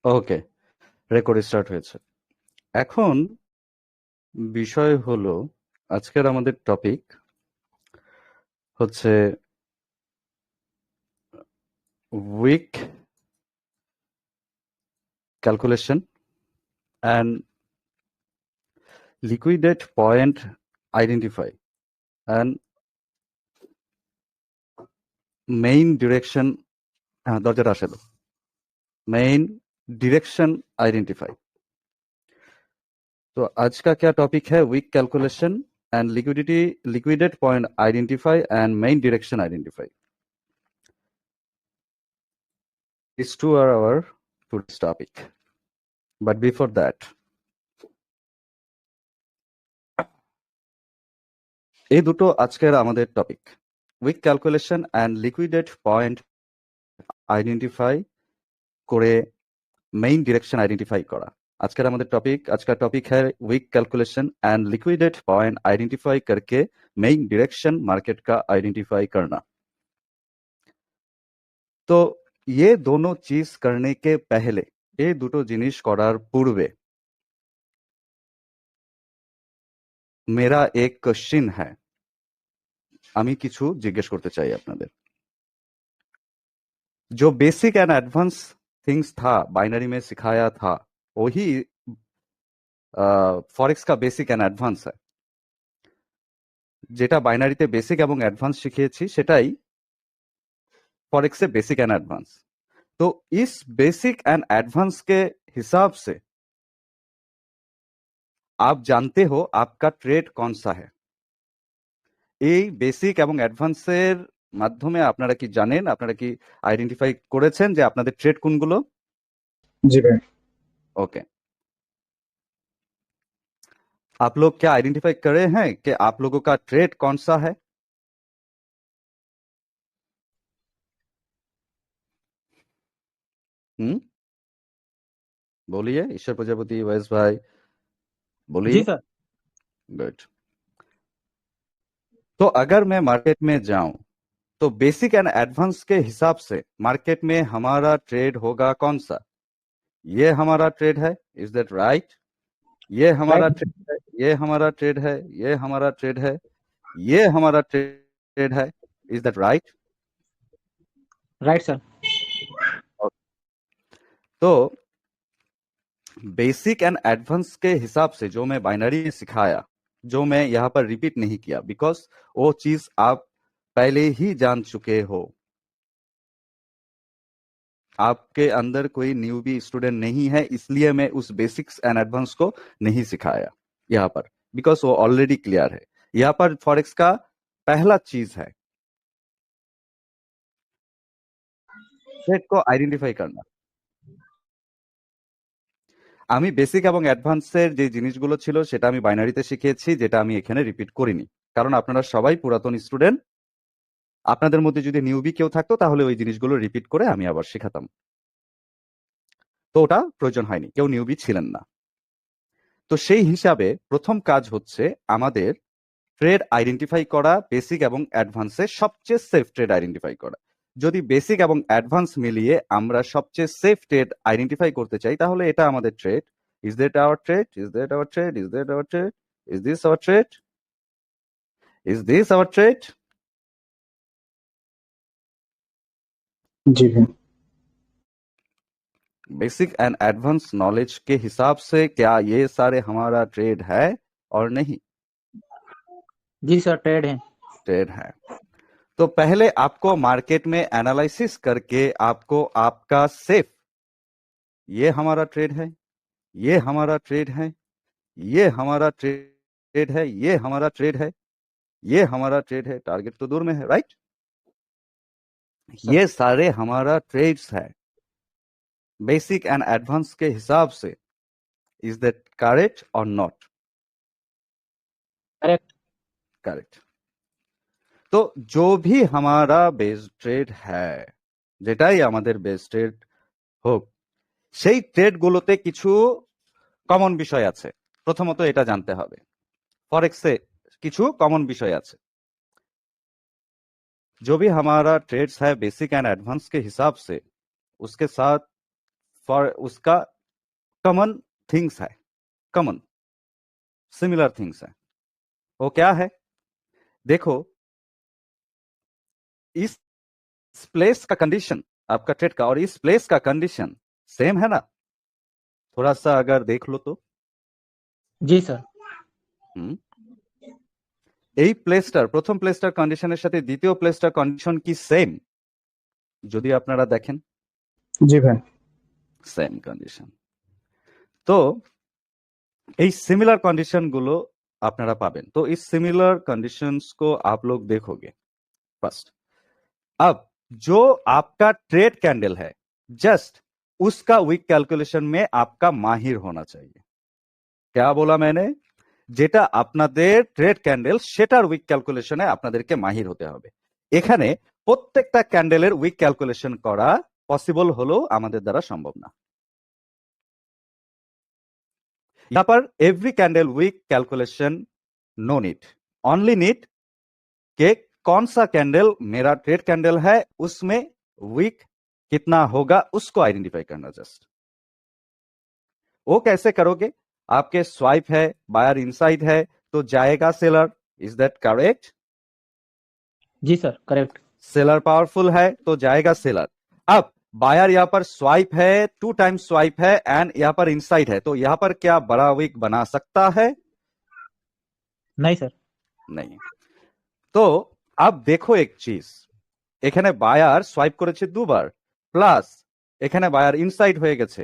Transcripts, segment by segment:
ওকে, record start হয়েছে। এখন বিষয় হলো, আজকের আমাদের টপিক হচ্ছে wick calculation and liquidate point identify and main direction. दरजाটা আসে তো। Main direction identify. तो आज का क्या टॉपिक है? Wick calculation and liquidate point identify and main direction identify. These two are our today's topic. But before that, এই দুটো আজকের আমাদের topic, wick calculation and liquidate point identify করে মেইন ডিরেक्शन आइडेंटिफाई करा। आजकल हमारे टॉपिक है wick calculation and liquidate point identify करके मेन डिरेक्शन मार्केट का आइडेंटिफाई करना। तो ये दोनों चीज करने के पहले, ये দুটো জিনিস করার পূর্বে मेरा एक क्वेश्चन है। আমি কিছু জিজ্ঞেস করতে চাই আপনাদের। जो बेसिक एंड एडवांस थिंग्स था, बाइनरी में सिखाया था, वही फॉरेक्स का बेसिक एंड एडवांस है। যেটা বাইনারিতে বেসিক এবং অ্যাডভান্স শিখিয়েছি সেটাই फॉरेक्स से बेसिक एंड एडवांस। तो इस बेसिक एंड एडवांस के हिसाब से आप जानते हो आपका ट्रेड कौन सा है। এই বেসিক এবং অ্যাডভান্সের মাধ্যমে আপনারা কি জানেন, আপনারা কি আইডেন্টিফাই করেছেন যে আপনাদের ট্রেড কোনগুলো? जी भाई। ओके, आप लोग क्या आइडेंटिफाई करे हैं कि आप लोगों का ट्रेड कौन सा है? बोलिए ईश्वर प्रजापति, वैस भाई, बोलिए। जी सर। गुड। तो अगर मैं मार्केट में जाऊं तो बेसिक एंड एडवांस के हिसाब से मार्केट में हमारा ट्रेड होगा कौन सा? ये हमारा ट्रेड है, इज दैट राइट? ये हमारा राइट। ट्रेड है, ये हमारा ट्रेड है, ये हमारा ट्रेड है, ये हमारा ट्रेड है, is that right? Right sir. तो बेसिक एंड एडवांस के हिसाब से जो मैं बाइनरी में सिखाया, जो मैं यहाँ पर रिपीट नहीं किया, बिकॉज वो चीज आप पहले ही जान चुके हो। आपके अंदर कोई न्यूबी स्टूडेंट नहीं है, इसलिए मैं उस बेसिक्स एंड एडवांस को नहीं सिखाया यहाँ पर, बिकॉज वो ऑलरेडी क्लियर है। यहाँ पर फॉरेक्स का पहला चीज है ट्रेड को आइडेंटिफाई करना। আমি বেসিক এবং অ্যাডভান্সের যে জিনিসগুলো ছিল সেটা আমি বাইনারিতে শিখিয়েছি, যেটা আমি এখানে রিপিট করিনি, কারণ আপনারা সবাই পুরাতন স্টুডেন্ট। আপনাদের মধ্যে যদি নিউবি কেউ থাকতো তাহলে ওই জিনিসগুলো রিপিট করে আমি আবার শেখাতাম, তো ওটা প্রয়োজন হয়নি, কেউ নিউবি ছিলেন না। তো সেই হিসাবে প্রথম কাজ হচ্ছে আমাদের ট্রেড আইডেন্টিফাই করা, বেসিক এবং অ্যাডভান্সের সবচেয়ে সেফ ট্রেড আইডেন্টিফাই করা। যদি বেসিক এবং অ্যাডভান্স মিলিয়ে আমরা সবচেয়ে সেফ ট্রেড আইডেন্টিফাই করতে চাই তাহলে এটা আমাদের trade. Is that our trade? Is that our trade? Is that our trade? Is this our trade? Is this our trade? जी भाई। बेसिक एंड एडवांस नॉलेज के हिसाब से क्या ये सारे हमारा ट्रेड है और नहीं? जी सर, ट्रेड है। ट्रेड है। तो पहले आपको मार्केट में एनालिसिस करके आपको आपका सेफ, ये हमारा ट्रेड है, ये हमारा ट्रेड है, ये हमारा ट्रेड है, ये हमारा ट्रेड है, ये हमारा ट्रेड है, टारगेट तो दूर में है, राइट? ये सारे हमारा ट्रेड्स है बेसिक एंड एडवांस के हिसाब से। इज दैट करेक्ट और नॉट? करेक्ट। करेक्ट। तो जो भी हमारा बेस ट्रेड है, যেটাই আমাদের বেস ট্রেড হোক, সেই ট্রেডগুলোতে কিছু কমন বিষয় আছে। প্রথমত এটা জানতে হবে, ফরেক্সে কিছু কমন বিষয় আছে। जो भी हमारा ट्रेड्स है बेसिक एंड एडवांस के हिसाब से, उसके साथ फॉर उसका कॉमन थिंग्स है, कॉमन सिमिलर थिंग्स है। वो क्या है? देखो, इस प्लेस का कंडीशन आपका ट्रेड का और इस प्लेस का कंडीशन सेम है ना? थोड़ा सा अगर देख लो तो जी सर। এই প্লেসটার প্রথম প্লেসটার কন্ডিশনের সাথে দ্বিতীয় প্লেসটার কন্ডিশন কি সেম? যদি আপনারা দেখেন जी भाई। Same condition. तो এই सिमिलर कंडीशन गुलो আপনারা পাবেন। तो इस सिमिलर कंडीशंस को आप लोग देखोगे फर्स्ट। अब जो आपका ट्रेड कैंडल है, जस्ट उसका वीक कैलकुलेशन में आपका माहिर होना चाहिए। क्या बोला मैंने? যেটা আপনাদের ট্রেড ক্যান্ডেল সেটার উইক ক্যালকুলেশনে আপনাদেরকে মাহির হতে হবে। এখানে প্রত্যেকটা ক্যান্ডেলের উইক ক্যালকুলেশন করা পসিবল হলো আমাদের দ্বারা সম্ভব না। यहाँ पर every candle wick calculation no need, only need कि कौन सा कैंडल मेरा ट्रेड कैंडल है, उसमें वीक कितना होगा उसको आइडेंटिफाई करना जस्ट। वो कैसे करोगे? आपके स्वाइप है, बायर इनसाइड है तो जाएगा सेलर, इज दैट करेक्ट? जी सर, करेक्ट। सेलर पावरफुल है तो जाएगा सेलर। अब बायर यहाँ पर स्वाइप है, 2 टाइम्स स्वाइप है एंड यहाँ पर इनसाइड है, तो यहाँ पर क्या बड़ा विक बना सकता है? नहीं सर। नहीं। तो अब देखो एक चीज, এখানে বায়ার সোয়াইপ করেছে দুবার, প্লাস এখানে বায়ার ইনসাইড হয়ে গেছে,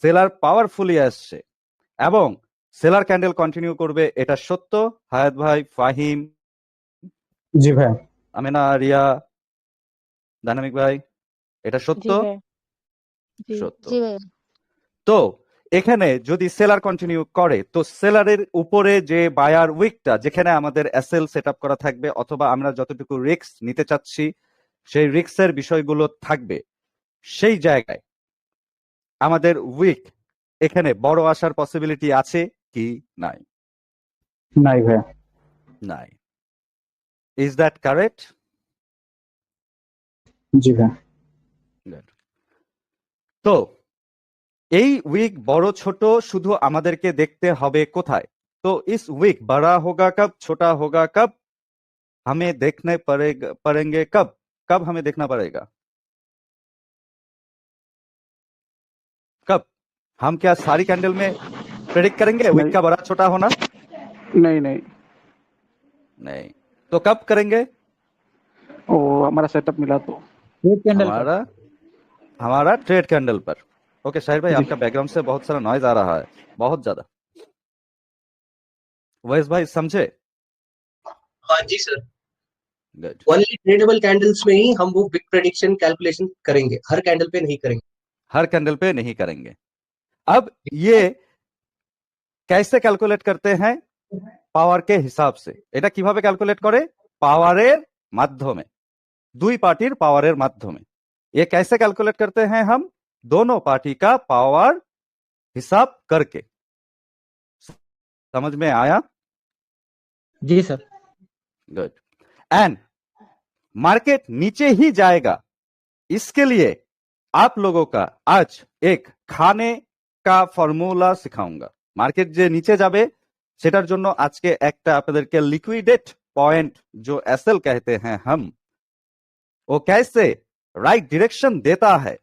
সেলার পাওয়ারফুলি আসছে এবং সেলার ক্যান্ডেল কন্টিনিউ করবে, এটা সত্য? হায়াত ভাই, ফাহিম, जी भाई। আমেনা, রিয়া, ডাইনামিক ভাই, এটা সত্য? জি ভাইয়া। জি সত্য। জি ভাইয়া। তো এখানে যদি সেলার কন্টিনিউ করে তো সেলারের উপরে যে বায়ার উইকটা যেখানে আমাদের এসএল সেটআপ করা থাকবে অথবা আমরা যতটুকু রিস্ক নিতে চাচ্ছি সেই রিস্কের বিষয়গুলো থাকবে, সেই জায়গায় আমাদের উইক এখানে বড় আসার পসিবিলিটি আছে কি নাই? नहीं भाई। নাই। Is that correct? जी भाई। তো এই উইক বড় ছোট শুধু আমাদেরকে দেখতে হবে কোথায়? तो इस वीक बड़ा होगा कब, छोटा होगा कब, हमें देखने पड़ेंगे कब? कब हमें देखना पड़ेगा? कब? हम क्या सारी कैंडल में प्रेडिक्ट करेंगे वीक का बड़ा छोटा होना? नहीं नहीं, नहीं। तो कब करेंगे? वो हमारा सेटअप मिला तो। ट्रेड कैंडल पर। हमारा ट्रेड कैंडल पर। ओके शाहिर भाई, जी। आपका बैकग्राउंड से बहुत सारा नॉइज आ रहा है, बहुत ज्यादा। वैस भाई समझे? हाँ जी sir. Good. Only tradeable candles में ही हम वो बिग प्रेडिक्शन कैलकुलेशन करेंगे, हर कैंडल पे नहीं करेंगे। हर कैंडल पे नहीं करेंगे। अब ये कैसे कैलकुलेट करते हैं? পাওয়ার কে হিসাব से। এটা কিভাবে ক্যালকুলেট করে? পাওয়ারের মাধ্যমে, দুই পার্টির পাওয়ারের মাধ্যমে। ये कैसे कैलकुलेट करते हैं हम? दोनों पार्टी का पावर हिसाब करके। समझ में आया? जी सर। गुड। एंड मार्केट नीचे ही जाएगा, इसके लिए आप लोगों का आज एक खाने का फॉर्मूला सिखाऊंगा। मार्केट যে নিচে যাবে সেটার জন্য আজকে একটা আপনাদেরকে লিকুইডেট पॉइंट जो एसएल कहते हैं हम, वो कैसे राइट डायरेक्शन देता है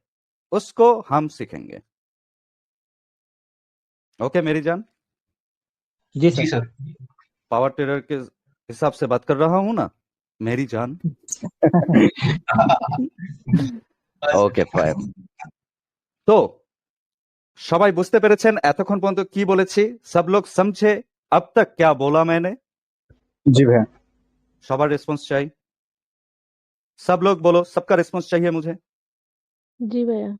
उसको हम सीखेंगे। ओके मेरी जान? जी जी सर। सर। पावर ट्रेडर के हिसाब से बात कर रहा हूं ना मेरी जान? Okay fine. তো সবাই বুঝতে পেরেছেন এতক্ষণ পর্যন্ত কি বলেছি? सब लोग समझे अब तक क्या बोला मैंने? जी भाई। सबर रिस्पांस चाहिए, सब लोग बोलो, सबका रिस्पांस चाहिए मुझे। जी भैया।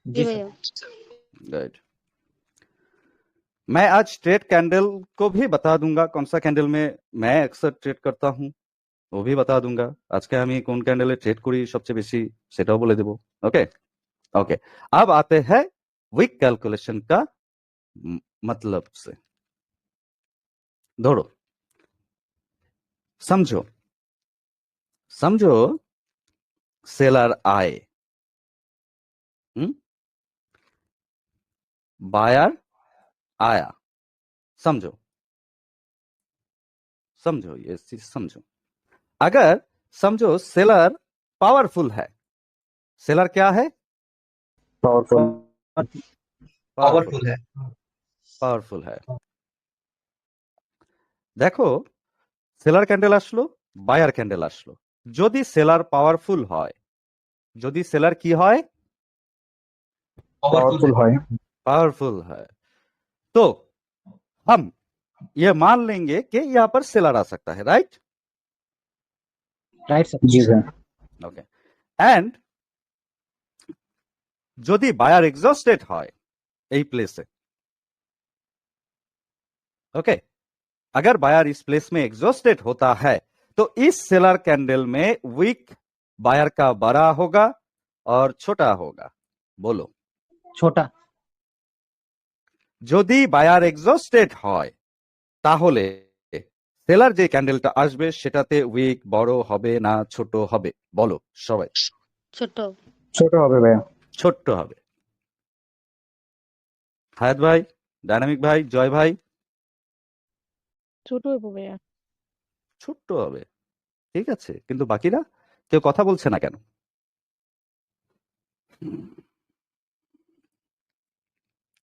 जी जी सर। भैया। गुड। मैं आज ट्रेड कैंडल को भी बता दूंगा, कौन सा कैंडल में मैं अक्सर ट्रेड करता हूं वो भी बता दूंगा। আজকে আমি কোন ক্যান্ডেলে ট্রেড করি সবচেয়ে বেশি সেটাও বলে দেব। Okay okay. अब आते हैं वीक कैलकुलेशन का मतलब से। धरो समझो, समझो सेलर आए, बायर आया, समझो समझो ये चीज समझो। अगर समझो सेलर पावरफुल है, सेलर क्या है? पावरफुल पावरफुल है। पावरफुल है। দেখো সেলার ক্যান্ডেল আসলো, বায়ার ক্যান্ডেল আসলো। যদি সেলার পাওয়ারফুল হয়, যদি সেলার কি হয়? पावरफुल है पावरफुल है, तो हम ये मान लेंगे कि यहाँ पर सेलर आ सकता है, राइट? राइट सर जी सर ओके। एंड যদি বায়ার এক্সস্টেড হয় এই প্লেসে, ओके, अगर बायर इस प्लेस में एग्जॉस्टेड होता है तो इस सेलर कैंडल में वीक बायर का बड़ा होगा और छोटा होगा। बोलो, छोटा যদি বায়ার এক্সস্টেড হয় তাহলে সেলার যে ক্যান্ডেলটা আসবে সেটাতে উইক বড় হবে না ছোট হবে? বলো সবাই। ছোট। छोटा হবে ভাইয়া ছোট্ট হবে। হায়াত ভাই, ডায়নামিক ভাই, জয় ভাই? ছোট হইব ভাইয়া। ছোট্ট হবে, ঠিক আছে, কিন্তু বাকিরা কেউ কথা বলছে না কেন?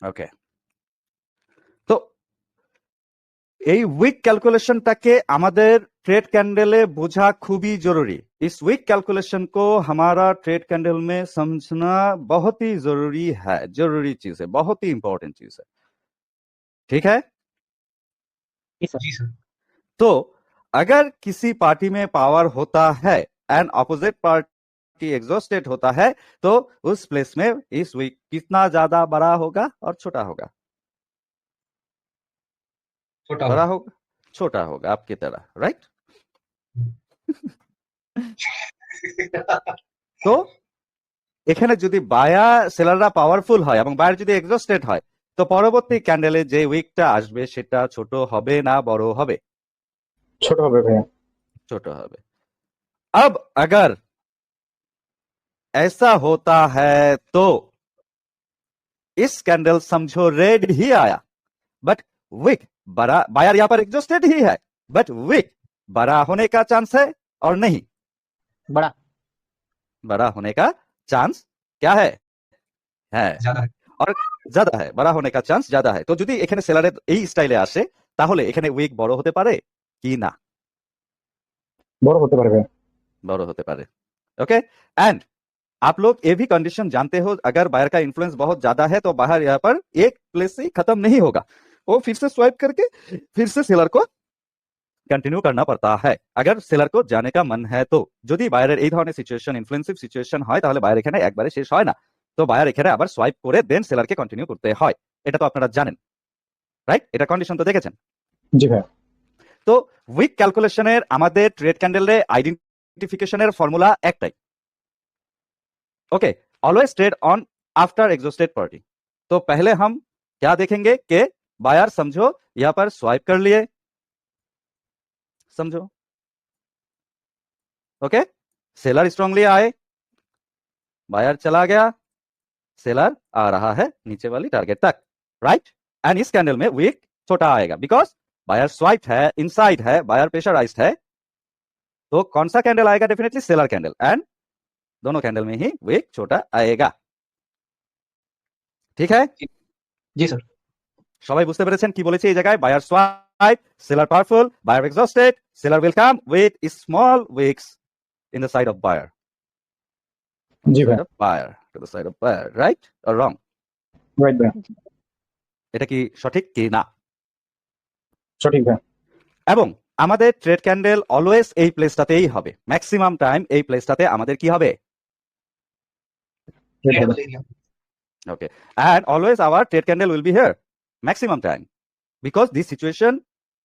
ওকে, তো এই উইক ক্যালকুলেশনটাকে আমাদের ट्रेड कैंडल বোঝা খুবই জরুরি। इस वीक कैलकुलेशन को हमारा ट्रेड कैंडल में समझना बहुत ही जरूरी है, जरूरी चीज है, बहुत ही इंपॉर्टेंट चीज है, ठीक है? जी सर जी सर। तो अगर किसी पार्टी में पावर होता है एंड अपोजिट पार्टी एग्जॉस्टेड होता है तो उस प्लेस में इस वीक कितना ज्यादा बड़ा होगा और छोटा होगा? छोटा बड़ा होगा। होगा, छोटा होगा, आपकी तरह, राइट? তো এখানে যদি বায়ার সেলাররা পাওয়ারফুল হয় এবং বায়ার যদি এক্সস্টেড হয় তো পরবর্তী ক্যান্ডেলে যে উইকটা আসবে সেটা ছোট হবে না বড় হবে? ছোট হবে ভাইয়া ছোট হবে। अब अगर ऐसा होता है तो इस कैंडल समझो रेड ही आया, बट विक बड़ा, बायर यहां पर एग्जॉस्टेड ही है, बट विक बड़ा होने का चांस है और नहीं? बड़ा बड़ा होने का चांस क्या है? ज्यादा है। और ज्यादा है, बड़ा होने का चांस ज्यादा है। তো যদি এখানে সেলারের এই স্টাইলে আসে তাহলে এখানে উইক বড় হতে পারে কি না? বড় হতে পারে ভাইয়া बड़ो होते पारे। ओके, एंड आप लोग ये भी कंडीशन जानते हो, अगर बायर का इन्फ्लुएंस बहुत ज्यादा है तो बाहर यहाँ पर एक प्लेस से ही खत्म नहीं होगा, वो फिर से स्वाइप करके फिर से सेलर को कंटिन्यू करना पड़ता है। अगर सेलर को जाने का मन है तो যদি বায়ারের এই ধরনের সিচুয়েশন, ইনফ্লুয়েন্সিভ সিচুয়েশন হয় তাহলে বায়ার এখানে একবারে শেষ হয় না, তো বায়ার এখানে আবার সোয়াইপ করে দেন সেলারকে কন্টিনিউ করতে হয়। এটা তো আপনারা জানেন, রাইট? এটা কন্ডিশন তো দেখেছেন। জি ভাইয়া তো উইক ক্যালকুলেশনের আমাদের ট্রেড ক্যান্ডেলে আইডেন্টিফিকেশনের ফর্মুলা একটাই, okay, always trade on after exhausted party. तो पहले हम क्या देखेंगे कि बायर समझो यहां पर स्वाइप कर लिए, समझो, ओके, सेलर स्ट्रांगली आए, बायर चला गया, सेलर आ रहा है नीचे वाली टारगेट तक, राइट? एंड इस कैंडल में वीक छोटा आएगा बिकॉज बायर स्वाइप है, इनसाइड है, बायर प्रेशराइज्ड है, तो कौन सा कैंडल आएगा? डेफिनेटली सेलर कैंडल, एंड दोनों कैंडल में ही वीक छोटा आएगा, ঠিক है? जी सर। সবাই বুঝতে পেরেছেন কি বলেছি এই জায়গায়? Buyer swipe, seller powerful, buyer exhausted, seller will come with small wicks in the side of buyer, জি ভাইয়া buyer to the side of buyer, right or wrong? Right ভাইয়া এটা কি সঠিক কি না? সঠিক ভাইয়া এবং আমাদের ট্রেড ক্যান্ডেল অলওয়েজ এই প্লেসটাতেই হবে, ম্যাক্সিমাম টাইম এই প্লেসটাতে আমাদের কি হবে? Level area। Okay, and always our trade candle will be here maximum time because this situation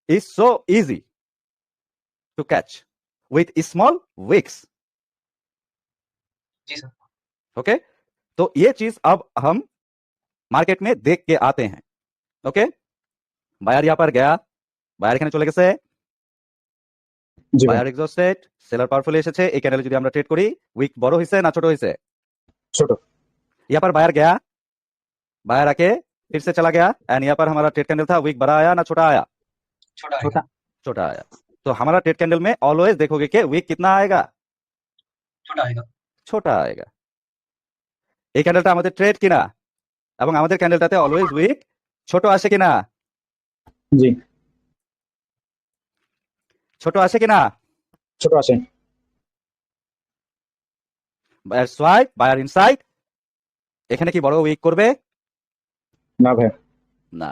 is so easy to catch with small wicks, जी सर। okay? तो ये चीज अब हम मार्केट में देख के आते हैं, ओके? बायर यहाँ पर गया, बायर এখানে চলে গেছে, জি ভাইয়া বায়ার এক্সস্টেড, সেলার পাওয়ারফুল এসেছে, এই ক্যান্ডেলে যদি আমরা ট্রেড করি উইক বড় হইছে না ছোট হইছে? ছোট यहाँ पर बायर गया, बायर आके फिर से चला गया एंड यहाँ पर हमारा ट्रेड कैंडल था, वीक बड़ा आया ना छोटा आया? छोटा छोटा छोटा आया। तो हमारा ट्रेड कैंडल में ऑलवेज देखोगे कि वीक कितना आएगा? छोटा आएगा। छोटा आएगा। এই ক্যান্ডেলটা আমাদের ট্রেড কিনা এবং আমাদের ক্যান্ডেলটাতে অলওয়েজ উইক ছোট আসে কিনা? জি ছোট আসে কিনা? ছোট আসে বায়ার সোয়াইপ, বায়ার ইনসাইড, এখানে কি বড় উইক করবে? না ভাইয়া না।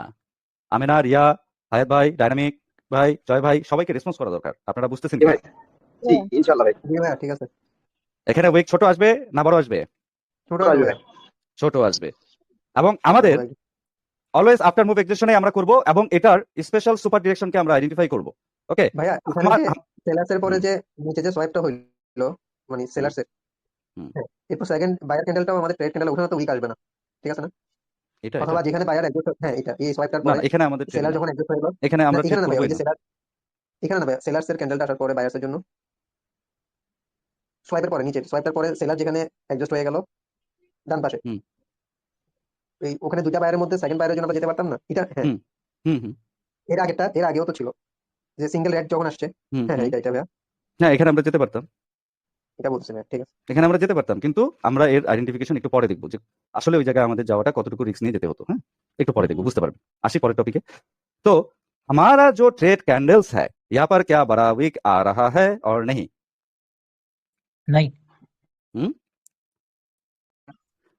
আমেনা, রিয়া, হায়াত ভাই, ডাইনামিক ভাই, জয় ভাই, সবাইকে রেসপন্স করা দরকার। আপনারা বুঝতেছেন কি? জি ইনশাআল্লাহ ভাই জি ভাইয়া ঠিক আছে এখানে উইক ছোট আসবে না বড় আসবে? ছোট ছোট আসবে। আসবে ছোট আসবে। এবং আমাদের অলওয়েজ আফটার মুভ এক্সিকিউশনে আমরা করব এবং এটার স্পেশাল সুপার ডিরেকশনকে আমরা আইডেন্টিফাই করব। ওকে, ভাইয়া এখানে আমার- যে সেলার্সের পরে যে নিচে যে সোয়াইপটা হইলো মানে সেলার্সের হুম। এরপর সেকেন্ড বায়ার ক্যান্ডেলটাও আমাদের ট্রেড ক্যান্ডেল ওখানে তো উইক আসবে না ঠিক আছে না এটা অথবা যেখানে বায়ার এক্সিট হ্যাঁ এটা এই সোয়াইপটার না, পরে এখানে আমাদের trade সেলার নাই। যখন এক্সিট হয়ে গেল এখানে আমরা এখানে trade না ভাই ওই করবোই যে না। সেলার এখানে না ভাই সেলার্সের ক্যান্ডেলটা আসার পরে বায়ার্সের জন্য সোয়াইপের পরে নিচে সোয়াইপের পরে সেলার যেখানে অ্যাডজাস্ট হয়ে গেল ডান পাশে হুম। এই ওখানে দুইটা বায়ারের মধ্যে সেকেন্ড বায়ারের জন্য আমরা যেতে পারতাম না এটা হ্যাঁ হুম। হুম হুম এর আগেও তো ছিল যে সিঙ্গেল রেড যখন আসছে হুম হ্যাঁ হুম। এটা ভাইয়া হ্যাঁ, এখানে আমরা যেতে পারতাম। এটা বলছি ভাইয়া ঠিক আছে এখানে আমরা যেতে পারতাম, কিন্তু আমরা এর আইডেন্টিফিকেশন একটু পরে দেখবো যে আসলে ওই জায়গায় আমাদের যাওয়াটা কতটুকু রিস্ক নিয়ে যেতে হতো। হ্যাঁ, একটু পরে দেখবো, বুঝতে পারবেন। আসি পরের टॉपिक तो हमारा जो ट्रेड कैंडल्स है यहाँ पर क्या बड़ा वीक आ रहा है और नहीं? नहीं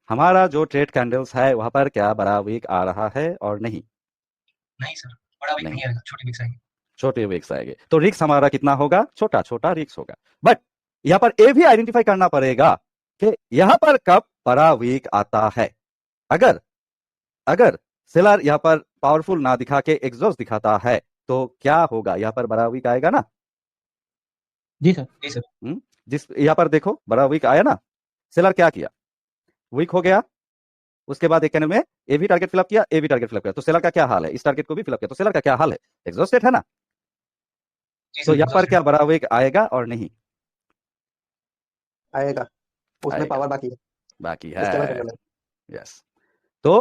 हमारा जो ट्रेड कैंडल्स है वहां पर क्या बड़ा वीक आ रहा है और नहीं? नहीं सर, बड़ा वीक नहीं। नहीं आएगा, छोटी वीक्स आएंगे। छोटे विक्स आएंगे तो रिक्स हमारा कितना होगा? छोटा छोटा रिक्स होगा। बट यहाँ पर ये भी आइडेंटिफाई करना पड़ेगा कि यहाँ पर कब बड़ा वीक आता है। अगर अगर सेलर यहाँ पर पावरफुल ना दिखा के एग्जॉस्ट दिखाता है तो क्या होगा? यहाँ पर बड़ा वीक आएगा ना? जी सर जी सर। जिस यहाँ पर देखो बड़ा वीक आया ना, सेलर क्या किया? वीक हो गया, उसके बाद एक कैंडल में ए भी टारगेट फिलअप किया, ए भी टारगेट फिलअप किया, तो सेलर का क्या हाल है? इस टारगेट को भी फिलअप किया, तो सेलर का क्या हाल है? एग्जॉस्टेड है ना? जी तो सर, यहाँ पर क्या बड़ा वीक आएगा और नहीं? आएगा उसमें आएगा। पावर बाकी है बाकी स्टेबल है। कैंडल है यस, तो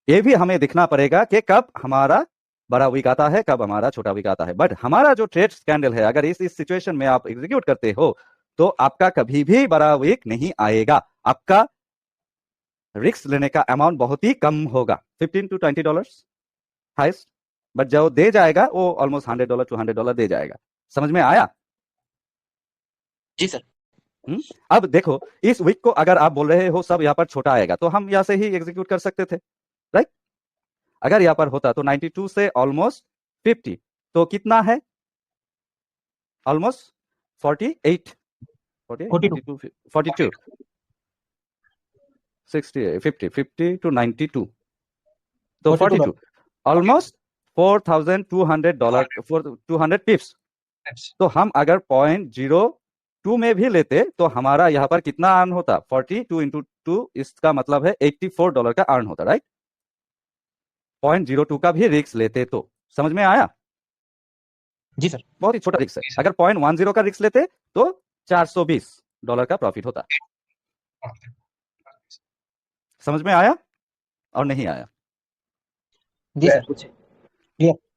ये भी हमें दिखना पड़ेगा कि कब हमारा बड़ा वीक आता है, कब हमारा छोटा वीक आता है। बट हमारा जो ट्रेड कैंडल है, अगर इस सिचुएशन में आप एग्जीक्यूट करते हो तो आपका कभी भी बड़ा वीक नहीं आएगा। आपका रिस्क लेने का अमाउंट बहुत ही कम होगा, $15 to $20 हाइस्ट, बट जो दे जाएगा वो ऑलमोस्ट $100 to $100 दे जाएगा। समझ में आया? जी सर अब देखो, इस वीक को अगर आप बोल रहे हो सब यहाँ पर छोटा आएगा तो हम यहाँ से ही एग्जीक्यूट कर सकते थे, राइट? अगर यहाँ पर होता तो 92 से ऑलमोस्ट 50, तो कितना है? ऑलमोस्ट 48, 42 42, 60, 50, 50 to 92, तो 42, ऑलमोस्ट $4,200 for 200 पिप्स। तो हम अगर 0.02 में भी लेते तो हमारा यहाँ पर कितना अर्न होता? 42 into 2, इसका मतलब है $84 का अर्न होता, राइट? 0.02 का भी रिस्क लेते तो समझ में आया? जी सर बहुत ही छोटा रिस्क है। अगर 0.10 का रिस्क लेते तो $420 का प्रॉफिट होता। समझ में आया और नहीं आया? जी सर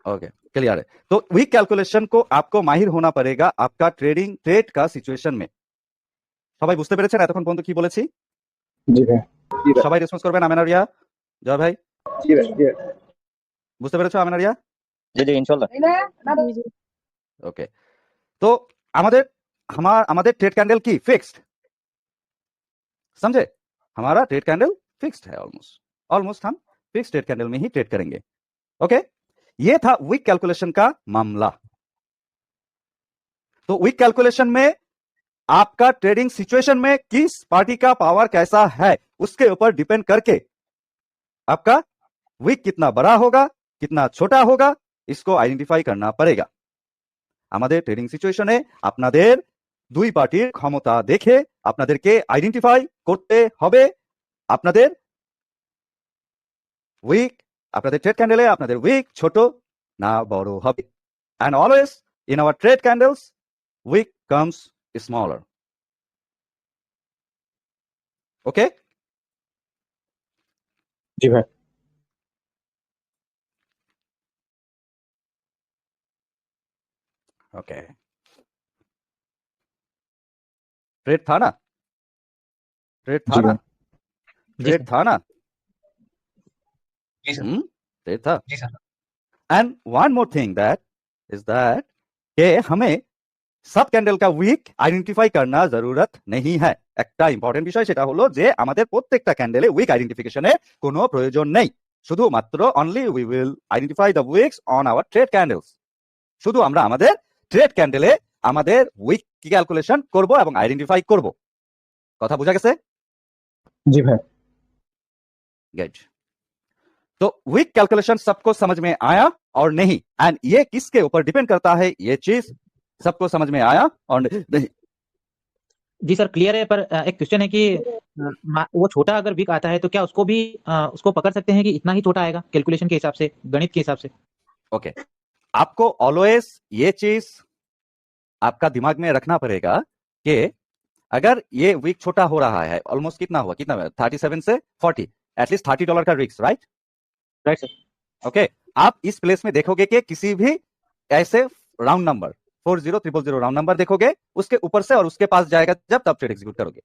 ओके, क्लियर है। तो वीक कैलकुलेशन को आपको माहिर होना पड़ेगा आपका ट्रेड का सिचुएशन में। সবাই বুঝতে পেরেছেন এতক্ষণ পর্যন্ত কি বলেছি? জি ভাই সবাই রেসপন্স করবেন। আমেনা, রিয়া, জয় ভাই, জি ভাই বুঝতে পেরেছো? আমেনা, রিয়া, जी जी इंशाल्लाह जी जी ওকে। তো আমাদের ट्रेड कैंडल की फिक्स्ड, समझे? हमारा ट्रेड कैंडल फिक्स्ड है, ऑलमोस्ट हम फिक्स्ड ट्रेड कैंडल में ही ट्रेड करेंगे। ओके, ये था वीक कैलकुलेशन का मामला। तो वीक कैलकुलेशन में आपका ट्रेडिंग सिचुएशन में किस पार्टी का पावर कैसा है उसके ऊपर डिपेंड करके आपका वीक कितना बड़ा होगा, कितना छोटा होगा, इसको आइडेंटिफाई करना पड़ेगा। আমাদের ট্রেডিং সিচুয়েশনে আপনাদের দুই পার্টির ক্ষমতা দেখে আপনাদেরকে আইডেন্টিফাই করতে হবে আপনাদের উইক, আপনাদের ট্রেড ক্যান্ডেলে আপনাদের উইক ছোট না বড় হবে। and always in our trade candles wick comes smaller. Okay, জি ভাই ओके, ट्रेड था ना, ट्रेड था जी ना, भैया ट्रेड था ना, जी सर, ट्रेड था। जी sir. And one more thing that is that कि हमें सब ক্যান্ডেল কা উইক আইডেন্টিফাই করনা জরুরত নেই হ্যায়। একটা ইম্পর্টেন্ট বিষয় সেটা হলো যে আমাদের প্রত্যেকটা ক্যান্ডেলে উইক আইডেন্টিফিকেশনে কোনো প্রয়োজন নেই, শুধুমাত্র only we will identify the wicks on our trade candles. শুধু আমরা আমাদের ট্রেড ক্যান্ডেলে আমাদের উইক কি ক্যালকুলেশন করব এবং আইডেন্টিফাই করব। কথা বোঝা গেছে? जी भैया गुड। तो वीक कैलकुलेशन सबको समझ में आया और नहीं, एंड ये किसके ऊपर डिपेंड करता है, ये चीज सबको समझ में आया और नहीं? जी सर क्लियर है, पर एक क्वेश्चन है कि वो छोटा अगर वीक आता है तो क्या उसको भी उसको पकड़ सकते हैं कि इतना ही छोटा आएगा कैलकुलेशन के हिसाब से, गणित के हिसाब से? ओके, आपको ऑलवेज ये चीज आपका दिमाग में रखना पड़ेगा कि अगर ये वीक छोटा हो रहा है, ऑलमोस्ट कितना हुआ, कितना 37 से 40, एटलीस्ट $30 का risk, right? Right sir. Okay, आप इस प्लेस में देखोगे कि किसी भी ऐसे राउंड नंबर 40,000 राउंड नंबर देखोगे, उसके ऊपर से और उसके पास जाएगा जब तब ट्रेड एग्जीक्यूट करोगे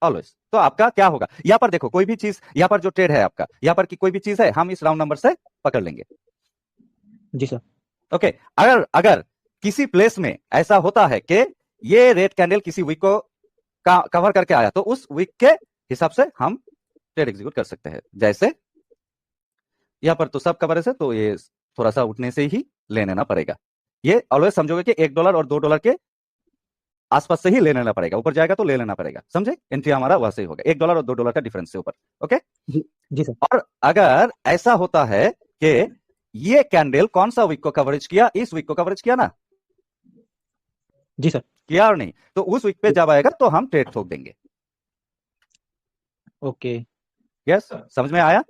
ऑलवेज। तो आपका क्या होगा, यहाँ पर देखो कोई भी चीज, यहाँ पर जो ट्रेड है आपका, यहाँ पर की कोई भी चीज है, हम इस राउंड नंबर से पकड़ लेंगे। जी सर। ओके, अगर अगर किसी प्लेस में ऐसा होता है कि ये रेड कैंडल किसी वीक को कवर करके आया, तो उस वीक के हिसाब से हम ट्रेड एग्जीक्यूट कर सकते हैं। जैसे यहाँ पर तो सब कवरेज है, तो ये थोड़ा सा उठने से ही ले लेना पड़ेगा। ये ऑलवेज समझोगे कि $1 और $2 के आसपास से ही ले लेना पड़ेगा, ऊपर जाएगा तो ले लेना पड़ेगा, समझे? एंट्री हमारा वैसे ही होगा, $1 और $2 का डिफरेंस से ऊपर। ओके जी सर। और अगर ऐसा होता है कि ये कैंडल कौन सा वीक को कवरेज किया, इस वीक को कवरेज किया ना, जी सर। किया और नहीं, तो उस वीक पे जब आएगा तो हम ट्रेड ठोक देंगे। ওকে। यस, समझ में आया?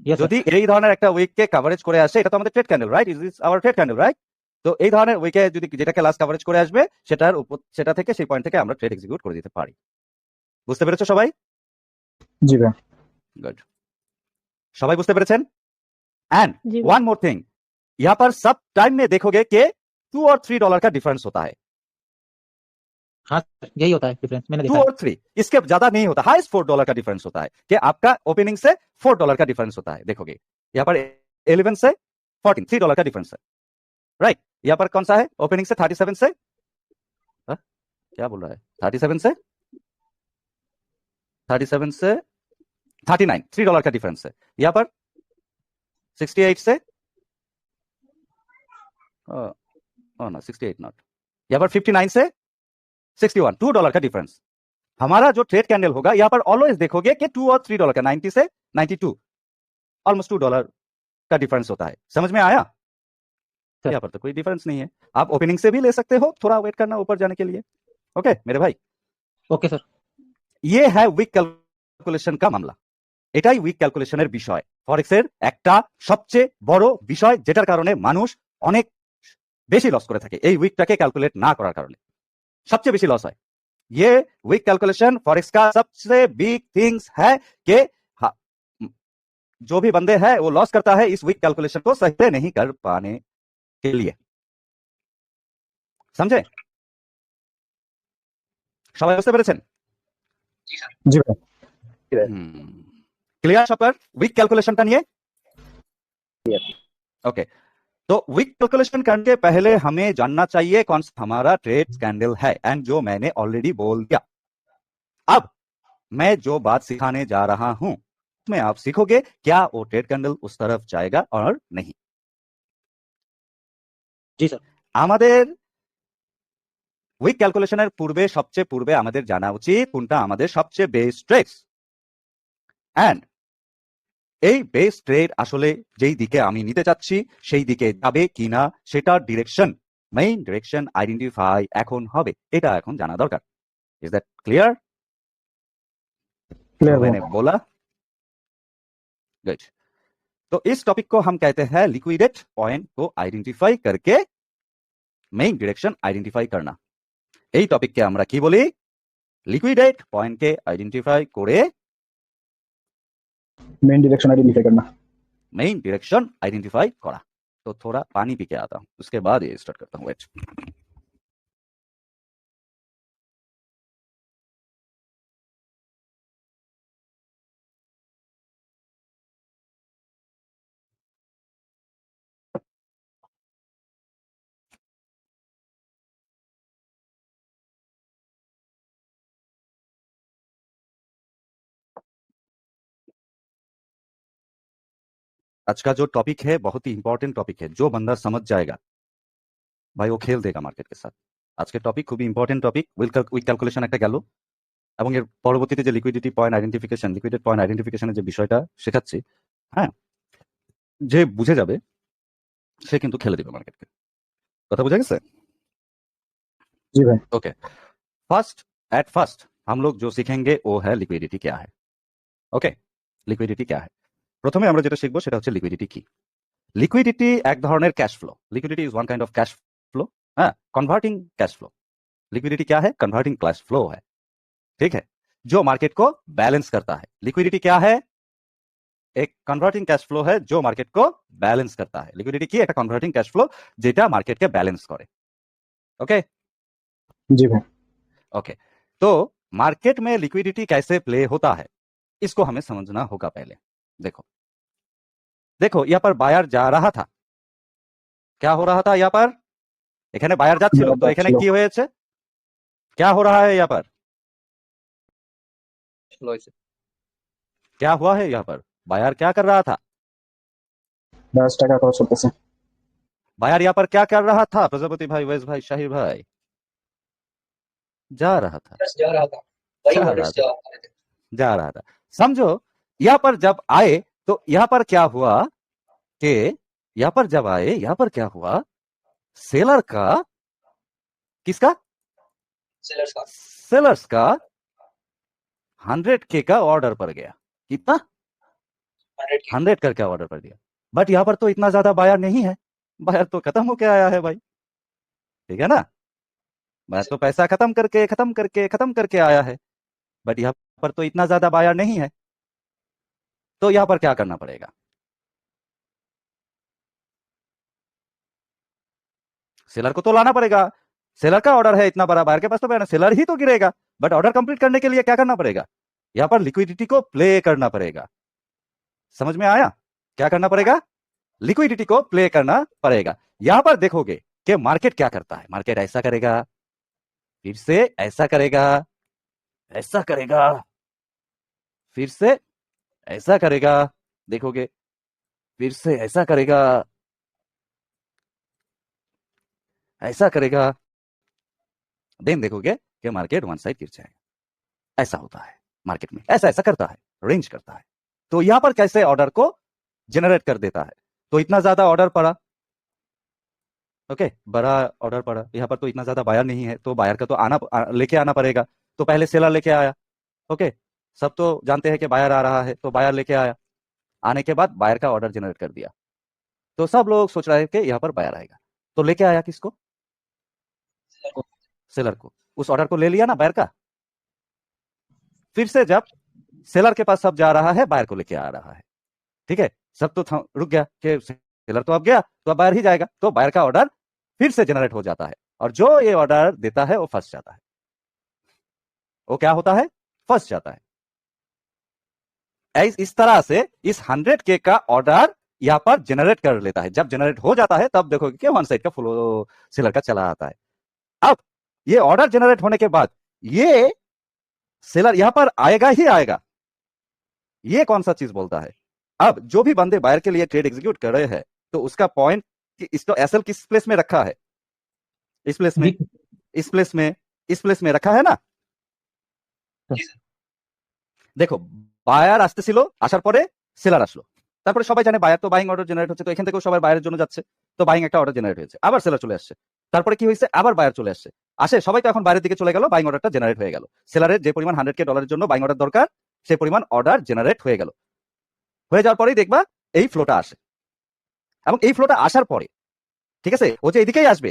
Yes sir. যদি এই ধরনের একটা উইককে কভারেজ করে আসে, এটা তো আমাদের trade candle, right? Is this our trade candle, right? তো এই ধরনের উইকে যদি যেটাকে লাস্ট কভারেজ করে আসবে, সেটার উপর সেটা থেকে সেই পয়েন্ট থেকে আমরা ট্রেড এক্সিকিউট করে দিতে পারি। বুঝতে পেরেছো সবাই? जी भैया गुड, সবাই বুঝতে পেরেছেন? एंड जी वन मोर थिंग, यहाँ पर सब टाइम में देखोगे कि $2 और $3 का डिफरेंस होता है। हाँ सर, यही होता है डिफरेंस, मैंने 2 देखा है। और 3, इसके ज्यादा नहीं होता। हाईएस्ट $4 का डिफरेंस होता है कि आपका ओपनिंग से $4 का डिफरेंस होता है। देखोगे यहाँ पर 11 से 14, $3 का डिफरेंस है, राइट? यहाँ पर कौन सा है, ओपनिंग से 37 से क्या बोल रहा है, 37 से 39, $3 का डिफरेंस है। यहाँ पर 68 से ना 68 नॉट, यहाँ पर 59 से 61, $2 का डिफरेंस। हमारा जो ट्रेड कैंडल होगा, यहाँ पर ऑलवेज देखोगे कि 2 और $3 का, 90 से 92, ऑलमोस्ट $2 का डिफरेंस होता है। समझ में आया? यहाँ पर तो कोई डिफरेंस नहीं है, आप ओपनिंग से भी ले सकते हो, थोड़ा वेट करना ऊपर जाने के लिए। ओके मेरे भाई, ওকে স্যার। ये है উইক ক্যালকুলেশন का মামলা। এটাই উইক ক্যালকুলেশনের বিষয়, ফরেক্সের একটা সবচেয়ে বড় বিষয়, যেটার কারণে মানুষ অনেক বেশি লস করে থাকে এই উইকটাকে ক্যালকুলেট না করার কারণে, सबसे बेसी लॉस है। ये वीक कैलकुलेशन फॉरेक्स का सबसे बिग थिंग्स है कि जो भी बंदे हैं वो लॉस करता है इस वीक कैलकुलेशन को सही से नहीं कर पाने के लिए। समझे? সবাই বুঝতে পেরেছেন? जी भैया ক্লিয়ার সবার উইক ক্যালকুলেশনটা নিয়ে? ओके, तो वीक कैलकुलेशन करने के पहले हमें जानना चाहिए कौन सा हमारा ट्रेड कैंडल है, एंड जो मैंने ऑलरेडी बोल दिया। अब मैं जो बात सिखाने जा रहा हूं उसमें आप सीखोगे क्या वो ट्रेड कैंडल उस तरफ जाएगा और नहीं। জি স্যার। আমাদের উইক ক্যালকুলেশনের পূর্বে সবচেয়ে পূর্বে আমাদের জানা উচিত কোনটা আমাদের সবচেয়ে বেস ট্রেডস, এন্ড এই বেস ট্রেড আসলে যেই দিকে আমি নিতে চাচ্ছি সেই দিকে যাবে কিনা সেটার ডিরেকশন, মেইন ডিরেকশন আইডেंटिफाई এখন হবে, এটা এখন জানা দরকার। Is that clear? क्लियर मैंने बोला गुड। तो इस टॉपिक को हम कहते हैं लिक्विडेट पॉइंट को आइडेंटिफाई करके मेन डायरेक्शन आइडेंटिफाई करना। এই টপিককে আমরা কি বলি? লিকুইডেট পয়েন্টকে আইডেন্টিফাই করে मेन डायरेक्शन आइडेंटिफाई करना। মেইন ডিরেকশন আইডেন্টিফাই করা। तो थोड़ा पानी पी के आता हूँ, उसके बाद ये स्टार्ट करता हूँ। वेट। आज का जो टॉपिक है बहुत ही इंपॉर्टेंट टॉपिक है। जो बंदा समझ जाएगा ভাই ও খেল দেगा মার্কেটকে সাথ। আজকের টপিক খুবই ইম্পর্টেন্ট টপিক। উইক ক্যালকুলেশন একটা গেল এবং এর পরবর্তীতে যে লিকুইডিটি পয়েন্ট আইডেন্টিফিকেশন, লিকুইডেড পয়েন্ট আইডেন্টিফিকেশনের যে বিষয়টা শেখাচ্ছি, হ্যাঁ, যে বুঝে যাবে সে কিন্তু খেলে দিবে মার্কেটকে। কথা বোঝা গেছে? जी भाई। ओके, फर्स्ट हम लोग जो सीखेंगे वो है लिक्विडिटी क्या है। ओके, লিকুইডিটি क्या है। প্রথমে আমরা যেটা শিখবো সেটা হচ্ছে লিকুইডিটি কি। লিকুইডিটি এক ধরনের cash flow. Liquidity is one kind of cash flow, हाँ, कन्वर्टिंग कैश फ्लो। लिक्विडिटी क्या है? कन्वर्टिंग कैश फ्लो है, ठीक है, जो मार्केट को बैलेंस करता है। लिक्विडिटी क्या है? एक कन्वर्टिंग कैश फ्लो है जो मार्केट को बैलेंस करता है। लिक्विडिटी की एक कन्वर्टिंग कैश फ्लो যেটা মার্কেটকে ব্যালেন্স করে। ओके जी भाई। ओके, तो मार्केट में लिक्विडिटी कैसे प्ले होता है इसको हमें समझना होगा पहले। देखो यहाँ पर बायर जा रहा था, क्या हो रहा था यहाँ पर? এখানে বায়ার যাচ্ছিল, তো এখানে কি হয়েছে? क्या हो रहा है यहाँ पर? क्या हुआ है यहाँ पर? बायर क्या कर रहा था? 10 টাকা করে চলতেছে। बायर यहाँ पर क्या कर रहा था? प्रजापति भाई, वैस भाई, शाहिर भाई, जा रहा था, जा रहा था, वही जा orders रहा था, जा रहे थे। जा रहा था। समझो, यहाँ पर जब आए तो यहाँ पर क्या हुआ कि यहाँ पर जब आए, यहाँ पर क्या हुआ, सेलर का, किसका? सेलर्स का सेलर्स का 100K का ऑर्डर पड़ गया। कितना? 100K। 100 करके ऑर्डर कर दिया। बट यहाँ पर तो इतना ज्यादा बायर नहीं है, बायर तो खत्म होके आया है भाई, ठीक है ना। बायर तो पैसा खत्म करके आया है, बट यहाँ पर तो इतना ज्यादा बायर नहीं है। तो यहाँ पर क्या करना पड़ेगा? सेलर को तो लाना पड़ेगा। सेलर का ऑर्डर है इतना बड़ा, बायर के पास तो सेलर ही तो गिरेगा। बट ऑर्डर कंप्लीट करने के लिए क्या करना पड़ेगा? यहाँ पर लिक्विडिटी को प्ले करना पड़ेगा। समझ में आया? क्या करना पड़ेगा? लिक्विडिटी को प्ले करना पड़ेगा। यहां पर देखोगे कि मार्केट क्या करता है। मार्केट ऐसा करेगा, फिर से ऐसा करेगा, ऐसा करेगा, फिर से ऐसा करेगा, देखोगे, फिर से ऐसा करेगा, ऐसा करेगा, देन देखोगे कि मार्केट वन साइड गिर जाएगा। ऐसा होता है मार्केट में, ऐसा ऐसा करता है, रेंज करता है। तो यहां पर कैसे ऑर्डर को जनरेट कर देता है। तो इतना ज्यादा ऑर्डर पड़ा, ओके, बड़ा ऑर्डर पड़ा, यहाँ पर तो इतना ज्यादा बायर नहीं है, तो बायर का तो लेके आना पड़ेगा। तो पहले सेलर लेके आया, ओके, सब तो जानते हैं कि बायर आ रहा है, तो बायर लेके आया, आने के बाद बायर का ऑर्डर जनरेट कर दिया। तो सब लोग सोच रहे हैं कि यहाँ पर बायर आएगा, तो लेके आया किसको? सेलर को। उस ऑर्डर को ले लिया ना बायर का। फिर से जब सेलर के पास सब जा रहा है, बायर को लेके आ रहा है, ठीक है, सब तो रुक गया कि सेलर तो अब गया, तो अब बायर ही जाएगा। तो बायर का ऑर्डर फिर से जनरेट हो जाता है, और जो ये ऑर्डर देता है वो फंस जाता है। वो क्या होता है? फंस जाता है। इस तरह से इस 100K का ऑर्डर यहाँ पर जनरेट कर लेता है। जब जनरेट हो जाता है तब देखोगे कि वन साइड का फ्लो सेलर का चला आता है। अब ये ऑर्डर जनरेट होने के बाद ये सेलर यहाँ पर आएगा ही आएगा। ये कौन सा चीज बोलता है? अब जो भी बंदे बायर के लिए ट्रेड एग्जीक्यूट कर रहे हैं, तो उसका पॉइंट इसको एसएल किस प्लेस में रखा है? इस प्लेस में, इस प्लेस में, इस प्लेस में रखा है ना। দেখো, বায়ার আসতেছিল, আসার পরে সেলার আসলো, তারপরে সবাই জানে বায়ার তো বাইং অর্ডার জেনারেট হচ্ছে, তো এখান থেকেও সবাই বায়ারের জন্য যাচ্ছে, তো বাইং একটা অর্ডার জেনারেট হয়েছে, আবার সেলার চলে আসছে, তারপরে কি হয়েছে, আবার বায়ার চলে আসছে, আসে সবাই তো এখন বাইরের দিকে চলে গেল, বাইং অর্ডারটা জেনারেট হয়ে গেল, সেলারের যে পরিমাণ 100K ডলারের জন্য বাইং অর্ডার দরকার সেই পরিমাণ অর্ডার জেনারেট হয়ে গেল। হয়ে যাওয়ার পরেই দেখবা এই ফ্লোটা আসে, এবং এই ফ্লোটা আসার পরে, ঠিক আছে, ও যে এইদিকেই আসবে,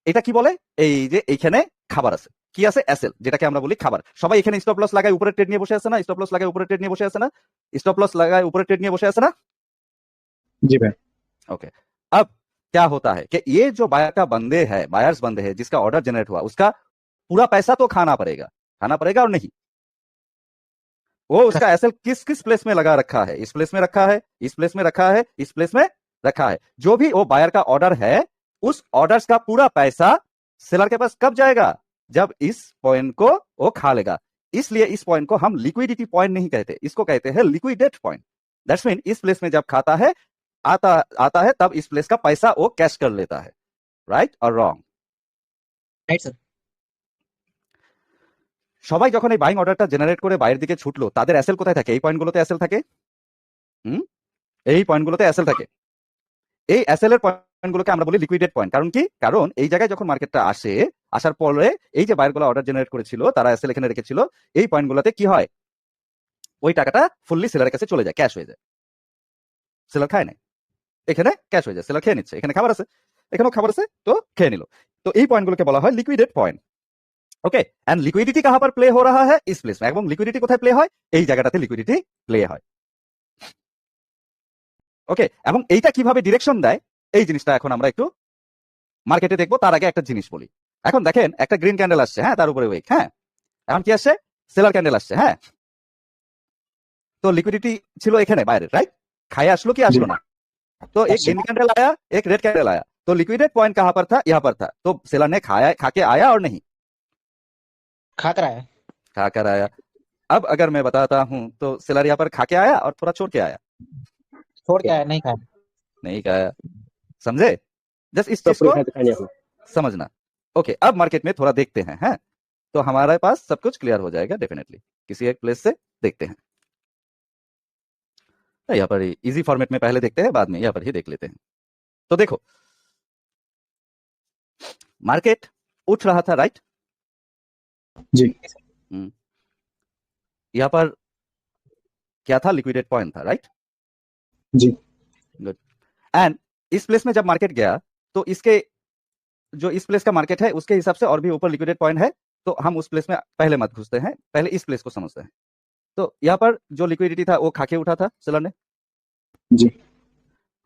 এটা কি বলে, এই যে এইখানে খাবার আছে, কি আছে, এসএল, যেটাকে আমরা বলি খাবার। সবাই এখানে স্টপ লস লাগায় উপরে ট্রেড নিয়ে বসে আছে না, স্টপ লস লাগায় উপরে ট্রেড নিয়ে বসে আছে না, স্টপ লস লাগায় উপরে ট্রেড নিয়ে বসে আছে না। জি ভাই। ওকে, अब क्या होता है कि ये जो बायर का बंदे है, बायर्स बंदे हैं, जिसका ऑर्डर जनरेट हुआ, उसका पूरा पैसा तो खाना पड़ेगा और नहीं, वो उसका एसएल किस किस प्लेस में लगा रखा है, इस प्लेस में रखा है, इस प्लेस में रखा है, इस प्लेस में रखा है। जो भी वो बायर का ऑर्डर है, उस ऑर्डर्स का पूरा पैसा सेलर के पास कब जाएगा? जब इस पॉइंट को वो खा लेगा। इसलिए इस पॉइंट को हम लिक्विडिटी पॉइंट नहीं कहते, इसको कहते हैं लिक्विडेट पॉइंट। दैट्स मीन इस प्लेस में जब खाता है, आता है, तब इस प्लेस का पैसा वो कैश कर लेता है। Right or wrong? Right sir. সবাই যখন এই বাইং অর্ডারটা জেনারেট করে বাইরের দিকে ছুটলো, তাদের অ্যাসেল কোথায় থাকে? এই পয়েন্টগুলোতে অ্যাসেল থাকে। এই পয়েন্টগুলোতে অ্যাসেল থাকে। এই অ্যাসেলের পয়েন্টগুলোকে আমরা বলি লিকুইডেট পয়েন্ট। কারণ কি? কারণ এই জায়গায় যখন মার্কেটটা আসে, আসার পরে এই যে বায়ারগুলো অর্ডার জেনারেট করেছিল, তারা অ্যাসেল এখানে রেখেছিল, এই পয়েন্টগুলোতে কি হয়? ওই টাকাটা ফুললি সেলারের কাছে চলে যায়, ক্যাশ হয়ে যায়। সেলার খায় না, এখানে ক্যাশ হয়ে যায়, সেলার খেয়ে নিচ্ছে। এখানে খাবার আছে, এখানেও খাবার আছে, তো খেয়ে নিল। তো এই পয়েন্টগুলোকে বলা হয় liquidate point. Okay, and liquidity कहां पर प्ले हो रहा है? इस प्लेस में। এবং লিকুইডিটি কোথায় প্লে হয়? এই জায়গাটাতে লিকুইডিটি প্লে হয়। ওকে, এবং এইটা কিভাবে ডিরেকশন দেয়, এই জিনিসটা এখন আমরা একটু মার্কেটে দেখবো। তার আগে একটা জিনিস বলি। এখন দেখেন একটা গ্রিন ক্যান্ডেল আসছে, হ্যাঁ, তার উপরে উইক, হ্যাঁ। এখন কি আসছে? সেলার ক্যান্ডেল আসছে, হ্যাঁ। তো লিকুইডিটি ছিল এখানে বাইরে, রাইট? খায় আসলো কি আসলো না? तो एक ग्रीन कैंडल आया, एक रेड कैंडल आया, तो लिक्विडेट पॉइंट कहां पर था? यहाँ पर था। तो सेलर ने खाके आया और नहीं? खाकर आया। खाकर आया। अब अगर मैं बताता हूं तो सेलर यहाँ पर खाके आया और थोड़ा छोड़ के आया? छोड़ के आया, नहीं खाया। नहीं खाया। समझे? जस्ट इस चीज को समझना। ओके, अब मार्केट में थोड़ा देखते हैं, हैं? तो हमारे पास सब कुछ क्लियर हो जाएगा डेफिनेटली। किसी एक प्लेस से देखते हैं। यहाँ पर इजी फॉर्मेट में पहले देखते हैं, बाद में यहाँ पर ही देख लेते हैं। तो देखो, मार्केट उठ रहा था, राइट? जी। यहाँ पर क्या था? लिक्विडेट पॉइंट था, राइट? जी। गुड। एंड इस प्लेस में जब मार्केट गया, तो इसके जो इस प्लेस का मार्केट है, उसके हिसाब से और भी ऊपर लिक्विडेट पॉइंट है, तो हम उस प्लेस में पहले मत घुसते हैं, पहले इस प्लेस को समझते हैं। तो यहाँ पर जो लिक्विडिटी था वो खाके उठा था सेलर ने। जी।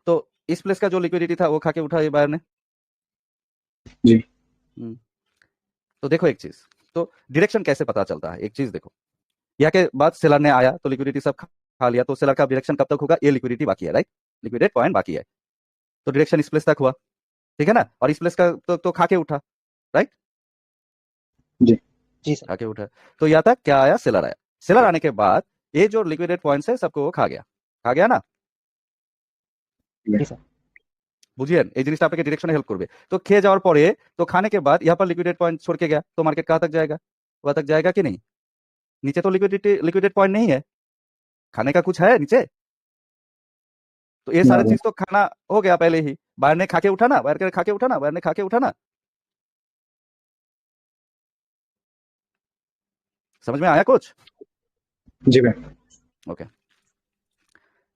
तो इस प्लेस का जो लिक्विडिटी था वो खाके उठा ये बायर ने। जी। तो देखो एक चीज, तो डायरेक्शन कैसे पता चलता है? एक चीज देखो, यहाँ के बाद सेलर ने आया तो लिक्विडिटी सब खा लिया, तो सेलर का डायरेक्शन कब तक होगा? ये लिक्विडिटी बाकी है, राइट? लिक्विडेट पॉइंट बाकी है, तो डायरेक्शन इस प्लेस तक हुआ, ठीक है ना? और इस प्लेस का तो खाके उठा, राइट? जी। जी सर। खाके उठा, तो यहाँ तक क्या आया? सेलर आया। सेलर आने के बाद ये जो लिक्विडेट पॉइंट्स है सबको वो खा गया ना? जी सर। বুঝিয়েন এই জিনিসটা আপনাকে ডিরেকশনে হেল্প করবে। तो খেয়ে যাওয়ার পরে, तो खाने के बाद यहाँ पर लिक्विडेट पॉइंट छोड़ के गया, तो मार्केट कहाँ तक जाएगा? वहां तक जाएगा कि नहीं? नीचे तो लिक्विडेट पॉइंट नहीं है, खाने का कुछ है नीचे? तो ये सारे चीज तो खाना हो गया पहले ही। बाहर ने खाके उठा ना, बाहर ने खाके उठा ना, बाहर ने खाके उठा ना। समझ में आया कुछ? जी भाई। ओके,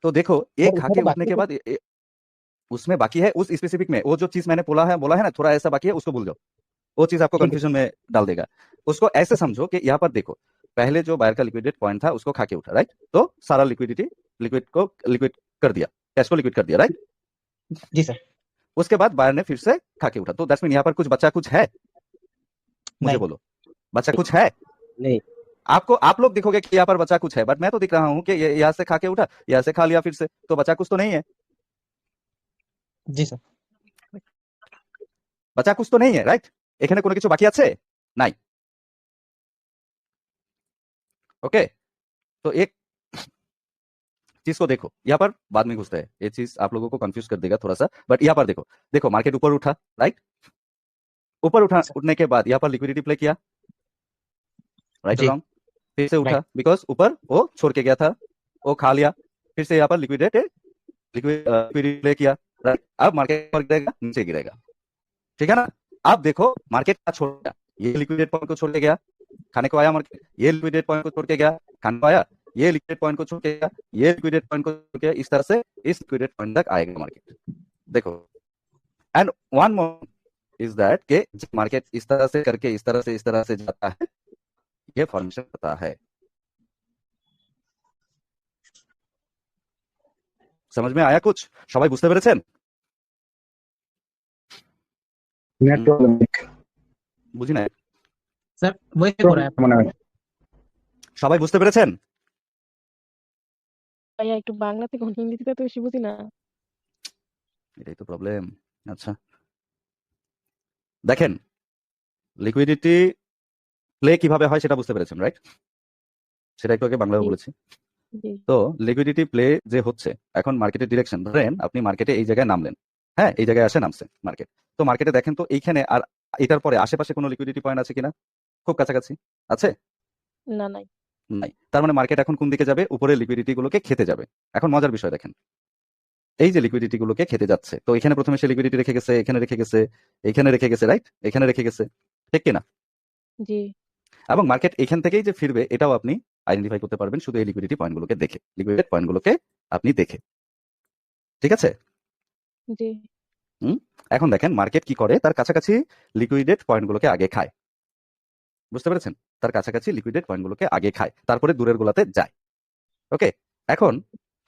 तो देखो एक खाके उठने के बाद उसमें बाकी है, उस स्पेसिफिक में वो जो चीज मैंने बोला है ना, थोड़ा ऐसा बाकी है, उसको भूल जाओ। वो चीज आपको कंफ्यूजन में डाल देगा। उसको ऐसे समझो कि यहाँ पर देखो, पहले जो बायर का लिक्विडेट पॉइंट था उसको खाके उठा, राइट? तो सारा लिक्विड कर दिया, कैश को लिक्विड कर दिया, राइट? जी सर। उसके बाद बायर ने फिर से खाके उठा, तो दैट्स मीन यहाँ पर कुछ बचा कुछ है? मुझे नहीं। बोलो, बचा कुछ है? नहीं। आप लोग देखोगे कि यहाँ पर बचा कुछ है, बट मैं तो दिख रहा हूँ कि यहाँ से खाके उठा, यहाँ से खा लिया फिर से, तो बचा कुछ तो नहीं है। जी सर। बचा कुछ तो नहीं है, राइट? এখানে কোনো কিছু বাকি আছে? নাই। ओके, तो एक चीज को देखो, यहाँ पर बाद में घुसते हैं, ये चीज आप लोगों को कंफ्यूज कर देगा थोड़ा सा, बट यहाँ पर देखो मार्केट ऊपर उठा, राइट? ऊपर उठने के बाद यहाँ पर लिक्विडिटी प्ले किया, राइट? रॉन्ग? फिर से उठा, बिकॉज ऊपर वो छोड़ के गया था, वो खा लिया, फिर से यहाँ पर लिक्विडिटी प्ले किया, राइट? अब मार्केट पर गिरेगा, नीचे गिरेगा, ठीक है ना? अब देखो मार्केट का छोड़ गया, ये लिक्विडेट पॉइंट को छोड़ के गया, खाने को आया मार्केट, ये लिक्विडेट पॉइंट को छोड़ के गया, खाने को आया, ये लिक्विडेट पॉइंट को छोड़ के गया, ये लिक्विडेट पॉइंट को छोड़ के गया, इस तरह से इस लिक्विडेट पॉइंट तक आएगा मार्केट। देखो, and one more is that कि जब मार्केट इस तरह से करके इस तरह से जाता है, ये फॉर्मेशन पता है। समझ में आया कुछ? সবাই বুঝতে পেরেছেন? নেট প্রবলেম বুঝি না सर वही हो रहा है মনে হয়। সবাই বুঝতে পেরেছেন? ভাইয়া একটু বাংলাতে কোন হিন্দিতে তো বেশি বুঝি না। এটাই তো প্রবলেম। আচ্ছা দেখেন, লিকুইডিটি প্লে কিভাবে হয় সেটা বুঝতে পেরেছেন, রাইট? সেটা একটু আগে বাংলায় জি বলেছি। জি তো লিকুইডিটি প্লে যে হচ্ছে, এখন মার্কেটের ডিরেকশন ধরেন আপনি মার্কেটে এই জায়গায় নামলেন, হ্যাঁ এই জায়গায় আসে নামছে মার্কেট। তো মার্কেটে দেখেন তো এইখানে আর এটার পরে আশেপাশে কোনো লিকুইডিটি পয়েন্ট আছে কিনা? খুব কাছাকাছি আছে? না নাই। নাই। তার মানে মার্কেট এখন কোন দিকে যাবে? উপরে লিকুইডিটি গুলোকে খেতে যাবে। এখন মজার বিষয় দেখেন, এই যে লিকুইডিটি গুলোকে খেতে যাচ্ছে, তো এখানে প্রথমে সে লিকুইডিটি রেখে গেছে, এখানে রেখে গেছে, এখানে রেখে গেছে, রাইট? এখানে রেখে গেছে, ঠিক কিনা? জি এবং মার্কেট এখান থেকেই যে ফিরবে এটাও আপনি আইডেন্টিফাই করতে পারবেন শুধু এই লিকুইডিটি পয়েন্টগুলোকে দেখে, লিকুইডেড পয়েন্টগুলোকে আপনি দেখে, ঠিক আছে? জি এখন দেখেন মার্কেট কি করে, তার কাছাকাছি লিকুইডেড পয়েন্টগুলোকে আগে খায়, বুঝতে পেরেছেন? তার কাছাকাছি লিকুইডেড পয়েন্টগুলোকে আগে খায়, তারপরে দূরের গুলাতে যায়। ওকে, এখন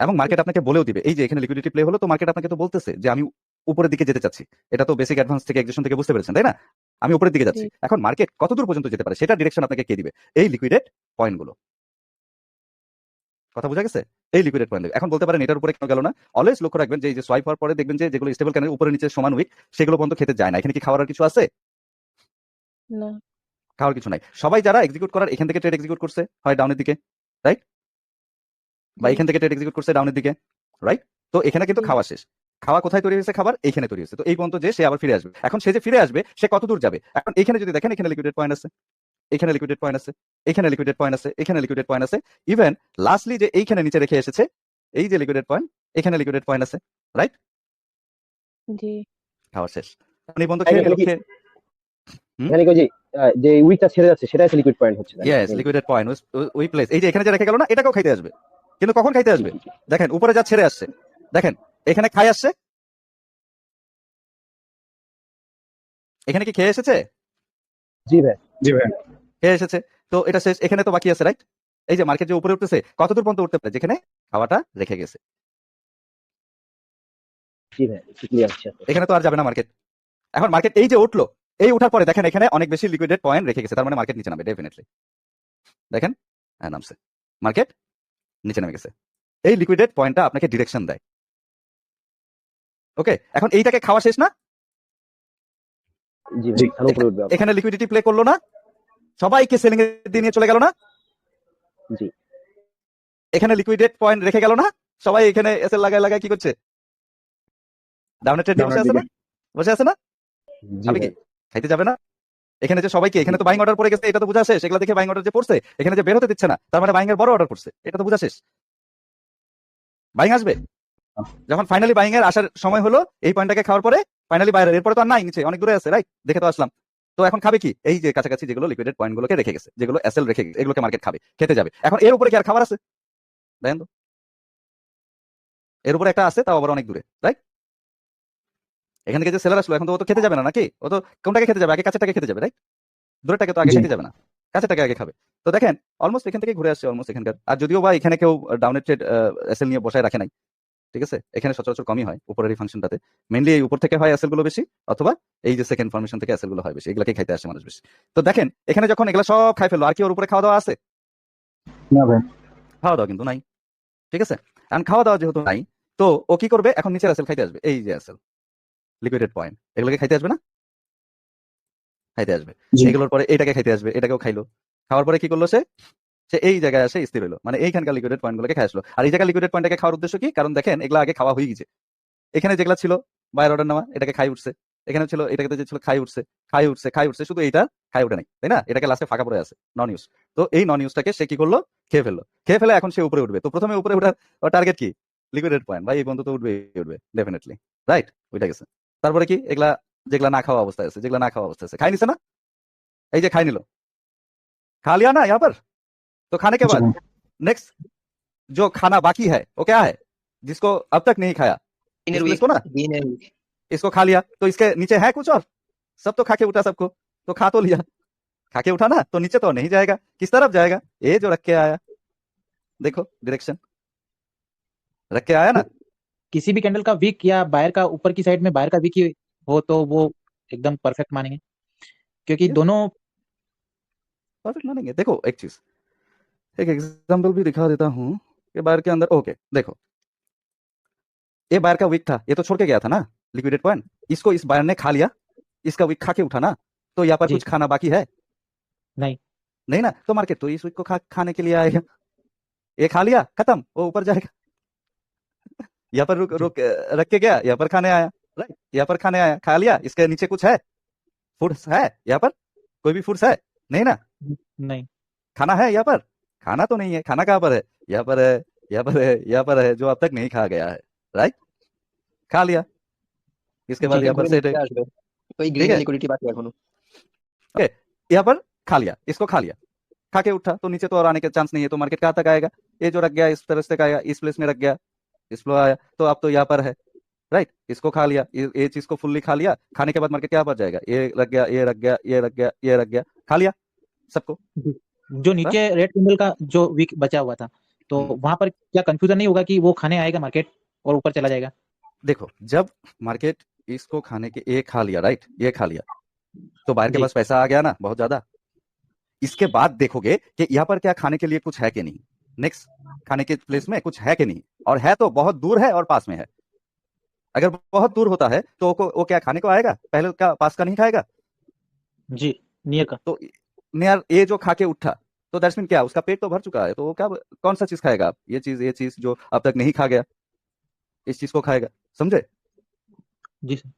এবং মার্কেট আপনাকে বলেও দিবে, এই যে এখানে লিকুইডিটি প্লে হলো, তো মার্কেট আপনাকে তো বলতেছে যে আমি উপরের দিকে যেতে চাচ্ছি। এটা তো বেসিক অ্যাডভান্স থেকে এক্সেশন থেকে বুঝতে পেরেছেন, তাই না? আমি উপরের দিকে যাচ্ছি। জি এখন মার্কেট কত দূর পর্যন্ত যেতে পারে সেটা ডিরেকশন আপনাকে কে দিবে? এই লিকুইডেড পয়েন্টগুলো। কথা বোঝা গেছে? এই লিকুইডেড পয়েন্ট। এখন বলতে পারেন এটার উপরে কেন গেল না? অলওয়েজ লক্ষ্য রাখবেন যে এই যে সোয়াইপ হওয়ার পরে দেখবেন যে যেগুলো স্টেবল ক্যান্ডেল উপরে নিচে সমান উইক, সেগুলো পর্যন্ত খেতে যায় না। এখানে কি খাওয়ার আর কিছু আছে? না খাওয়ার কিছু নাই। সবাই যারা এক্সিকিউট করার এখান থেকে ট্রেড এক্সিকিউট করছে হয় ডাউনের দিকে, রাইট? বা জি এখান থেকে ট্রেড এক্সিকিউট করছে ডাউনের দিকে, রাইট? তো এখানে কিন্তু জি খাওয়া শেষ। খাওয়া কোথায় তৈরি হয়েছে? খাবার এইখানে তৈরি হয়েছে। তো এই পর্যন্ত যে সে আবার ফিরে আসবে। এখন সে যে ফিরে আসবে সে কত দূর যাবে? এখন এখানে যদি দেখেন এখানে লিকুইডেড পয়েন্ট আছে, এখানে লিকুইডেড পয়েন্ট আছে, এখানে লিকুইডেড পয়েন্ট আছে, এখানে লিকুইডেড পয়েন্ট আছে। ইভেন লাস্টলি যে এইখানে নিচে রেখে এসেছে, এই যে লিকুইডেড পয়েন্ট, এখানে লিকুইডেড পয়েন্ট আছে, রাইট? জি খাওয়া শেষ। এখন এই বন্ধু খেয়ে এখানে ফেলো, কি খেয়ে এখানে কি ওই যে উইকটা ছেড়ে যাচ্ছে সেটা হচ্ছে লিকুইড পয়েন্ট হচ্ছে তাই না? ইয়েস লিকুইডেড পয়েন্ট ওই প্লেস। এই যে এখানে যে রেখে গেল না, এটাকেও খাইতে আসবে। কিন্তু কখন খাইতে আসবে? দেখেন উপরে যা ছেড়ে আসছে, দেখেন এখানে খাই আসছে, এখানে কি খেয়ে এসেছে? জি ভাই জি ভাই খেয়ে এসেছে। তো এটা শেষ, এখানে তো বাকি আছে, রাইট? এই যে মার্কেট যে উপরে উঠতেছে, কতদূর পর্যন্ত উঠতে পারে? যেখানে খাওয়াটা রেখে গেছে। জি ভাই ক্লিয়ার হচ্ছে এখানে তো আর যাবে না মার্কেট। এখন মার্কেট এই যে উঠলো, এই উঠার পরে দেখেন এখানে অনেক বেশি লিকুইডেড পয়েন্ট রেখে গেছে, তার মানে মার্কেট নিচে নামবে ডেফিনেটলি। দেখেন হ্যাঁ নামছে, মার্কেট নিচে নেমে গেছে। এই লিকুইডেড পয়েন্টটা আপনাকে ডিরেকশন দেয়। ওকে, এখন এইটাকে খাওয়া শেষ না? জি জি। ভাই তাহলে উপরে উঠবে আবার। এখানে লিকুইডিটি প্লে করলো না? সবাইকে সেলিং এর দিয়ে নিয়ে চলে গেল না? জি এখানে লিকুইডেড পয়েন্ট রেখে গেল না? সবাই এখানে এসএল লাগায় লাগায় কি করছে? ডাউনের ট্রেড বসে আছে না? বসে আছে না? জি আমি ভাই কি খাইতে যাবে না? এখানে যে সবাইকে, এখানে তো বাইং অর্ডার পড়ে গেছে, এটা তো বোঝা শেষ। এগুলা দেখে বাইং অর্ডার যে পড়ছে, এখানে যে বের হতে দিচ্ছে না, তার মানে বাইং এর বড় অর্ডার পড়ছে, এটা তো বোঝা শেষ। বাইং আসবে যখন ফাইনালি বাইং এর আসার সময় হলো, এই পয়েন্টটাকে খাওয়ার পরে ফাইনালি বাইরের, এরপরে তো আর নাই, নিচে অনেক দূরে আছে, রাইট? দেখে তো আসলাম। তো এখন খাবে কি? এই যে কাছাকাছি যেগুলো লিকুইডেড পয়েন্ট গুলোকে রেখে গেছে, যেগুলো এসএল রেখে গেছে, এগুলোকে মার্কেট খাবে, খেতে যাবে। এখন এর উপরে কি আর খাবার আছে? দেখেন তো, এর উপরে একটা আছে, তাও আবার অনেক দূরে, রাইট? এখান থেকে যে সেলার আসলো, এখন তো ও তো খেতে যাবে না নাকি? ও তো কোনটাকে খেতে যাবে? আগে কাছেরটাকে খেতে যাবে, রাইট? দূরেরটাকে তো আগে জি। খেতে যাবে না, কাছেরটাকে আগে খাবে। তো দেখেন অলমোস্ট এখান থেকে ঘুরে আসছে, অলমোস্ট এখানকার। আর যদিও বা এখানে কেউ ডাউনের ট্রেড এসএল নিয়ে বসায় রাখে নাই, ঠিক আছে? এখানে সচরাচর কমই হয় উপরের এই ফাংশনটাতে। মেইনলি এই উপর থেকে হয় এসএল গুলো বেশি, অথবা এই যে সেকেন্ড ফরমেশন থেকে এসএল গুলো হয় বেশি, এগুলাকে খাইতে আসে মানুষ বেশি। তো দেখেন এখানে যখন এগুলা সব খাই ফেললো, আর কি ওর উপরে খাওয়া দাওয়া আছে? না ভাই খাওয়া দাওয়া কিন্তু নাই, ঠিক আছে? কারণ খাওয়া দাওয়া যেহেতু নাই, তো ও কি করবে? এখন নিচের এসএল খাইতে আসবে, এই যে এসএল লিকুইডেড পয়েন্ট, এগুলোকে খাইতে আসবে না? খাইতে আসবে। জি এগুলোর পরে এটাকে খাইতে আসবে, এটাকেও খাইলো। খাওয়ার পরে কি করলো সে? সে এই জায়গায় আসে স্থির হলো, মানে এইখানকার লিকুইডেড পয়েন্ট গুলোকে খাই আসলো। আর এই জায়গায় লিকুইডেড পয়েন্টটাকে খাওয়ার উদ্দেশ্য কি? কারণ দেখেন এগুলো আগে খাওয়া হয়ে গেছে। এখানে যেগুলা ছিল বায়ার অর্ডার নেওয়া, এটাকে খাই উঠছে। এখানে ছিল, এটাকে যে ছিল খাই উঠছে, খাই উঠছে, খাই উঠছে, শুধু এইটা খাই উঠে নাই, তাই না? এটাকে লাস্টে ফাঁকা পড়ে আছে, নন ইউজ। তো এই নন ইউজটাকে সে কি করলো? খেয়ে ফেললো। খেয়ে ফেলে এখন সে উপরে উঠবে। তো প্রথমে উপরে ওঠার টার্গেট কি? লিকুইডেড পয়েন্ট। ভাই এই বন্ধু তো উঠবে ডেফিনেটলি, রাইট? ওইটা গেছে। তারপরে কি? এগুলা যেগুলা না খাওয়া অবস্থায় আছে, যেগুলা না খাওয়া অবস্থায় আছে, খাই নিছে না? এই যে খাই নিল, खा लिया ना यहाँ पर। तो खाने के जी बाद नेक्स्ट जो खाना बाकी है वो क्या है? जिसको अब तक नहीं खाया, इस प्लेस को ना, इसको खा लिया। तो इसके नीचे है कुछ और? सब तो खा के उठा सबको, तो खा तो लिया, खा के उठा ना, तो नीचे तो नहीं जाएगा, किस तरफ जाएगा? ये जो रख के आया, देखो डायरेक्शन रख के आया ना। किसी भी कैंडल का विक या बायर का ऊपर की साइड में बायर का विक हो तो वो एकदम परफेक्ट मानेंगे क्योंकि Yes. दोनों परफेक्ट मानेंगे। देखो एक चीज, एक एग्जांपल भी दिखा देता हूँ कि बायर के अंदर, ओके देखो ये बायर का वीक था, ये तो छोड़ के गया था ना लिक्विडेट पॉइंट, इसको इस बायर ने खा लिया, इसका वीक खा के उठा ना, तो यहाँ पर जी। कुछ खाना बाकी है नहीं नहीं ना, तो मार्केट तो इस वीक को खाने के लिए आएगा, ये खा लिया खत्म, वो ऊपर जाएगा। यहाँ पर रुक रख के गया, यहाँ पर खाने आया, राइट, यहाँ पर खाने आया, खा लिया, इसके नीचे कुछ है, फूड्स है यहाँ पर, कोई भी फूड्स है नहीं ना, नहीं खाना है यहाँ पर, खाना तो नहीं है, खाना कहाँ पर है, यहाँ पर है, यहाँ पर है, यहाँ पर है, जो अब तक नहीं खा गया है, राइट, खा लिया, इसके बाद यहाँ पर सेट है, ওই ठीक গ্রিন है, লিকুইডিটি বাকি এখনো ओके यहाँ पर खा लिया, इसको खा लिया, खा के उठा, तो नीचे तो और आने का चांस नहीं है, तो मार्केट कहाँ तक आएगा, ये जो रख गया इस तरह से आएगा, इस प्लेस में रख गया, इस फ्लो आया, तो अब तो यहाँ पर है, राइट, इसको खा लिया, ये चीज को फुल्ली खा लिया, खाने के बाद मार्केट क्या पर जाएगा, ये रख गया, ये रख गया, ये रख गया, ये रख गया, खा लिया सबको। जो नीचे रेड कैंडल का जो वीक बचा हुआ था, तो वहां पर क्या कंफ्यूजन नहीं होगा कि वो खाने आएगा मार्केट और ऊपर चला जाएगा? देखो जब मार्केट इसको खाने के, ये खा लिया, राइट, ये खा लिया, तो बाहर के जी। पास पैसा आ गया ना बहुत ज्यादा, इसके बाद देखोगे कि यहाँ पर क्या खाने के लिए कुछ है कि नहीं, नेक्स्ट खाने के प्लेस में कुछ है कि नहीं, और है तो बहुत दूर है और पास में है, अगर बहुत दूर होता है तो वो क्या खाने को आएगा, पहले का पास का नहीं खाएगा, जी नियर का। तो नियर ये जो खा के उठा, तो दैट्स मीन क्या, उसका पेट तो भर चुका है, तो वो क्या, कौन सा चीज खाएगा आप, ये चीज जो अब तक नहीं खा गया, इस चीज को खाएगा, समझे? जी सर।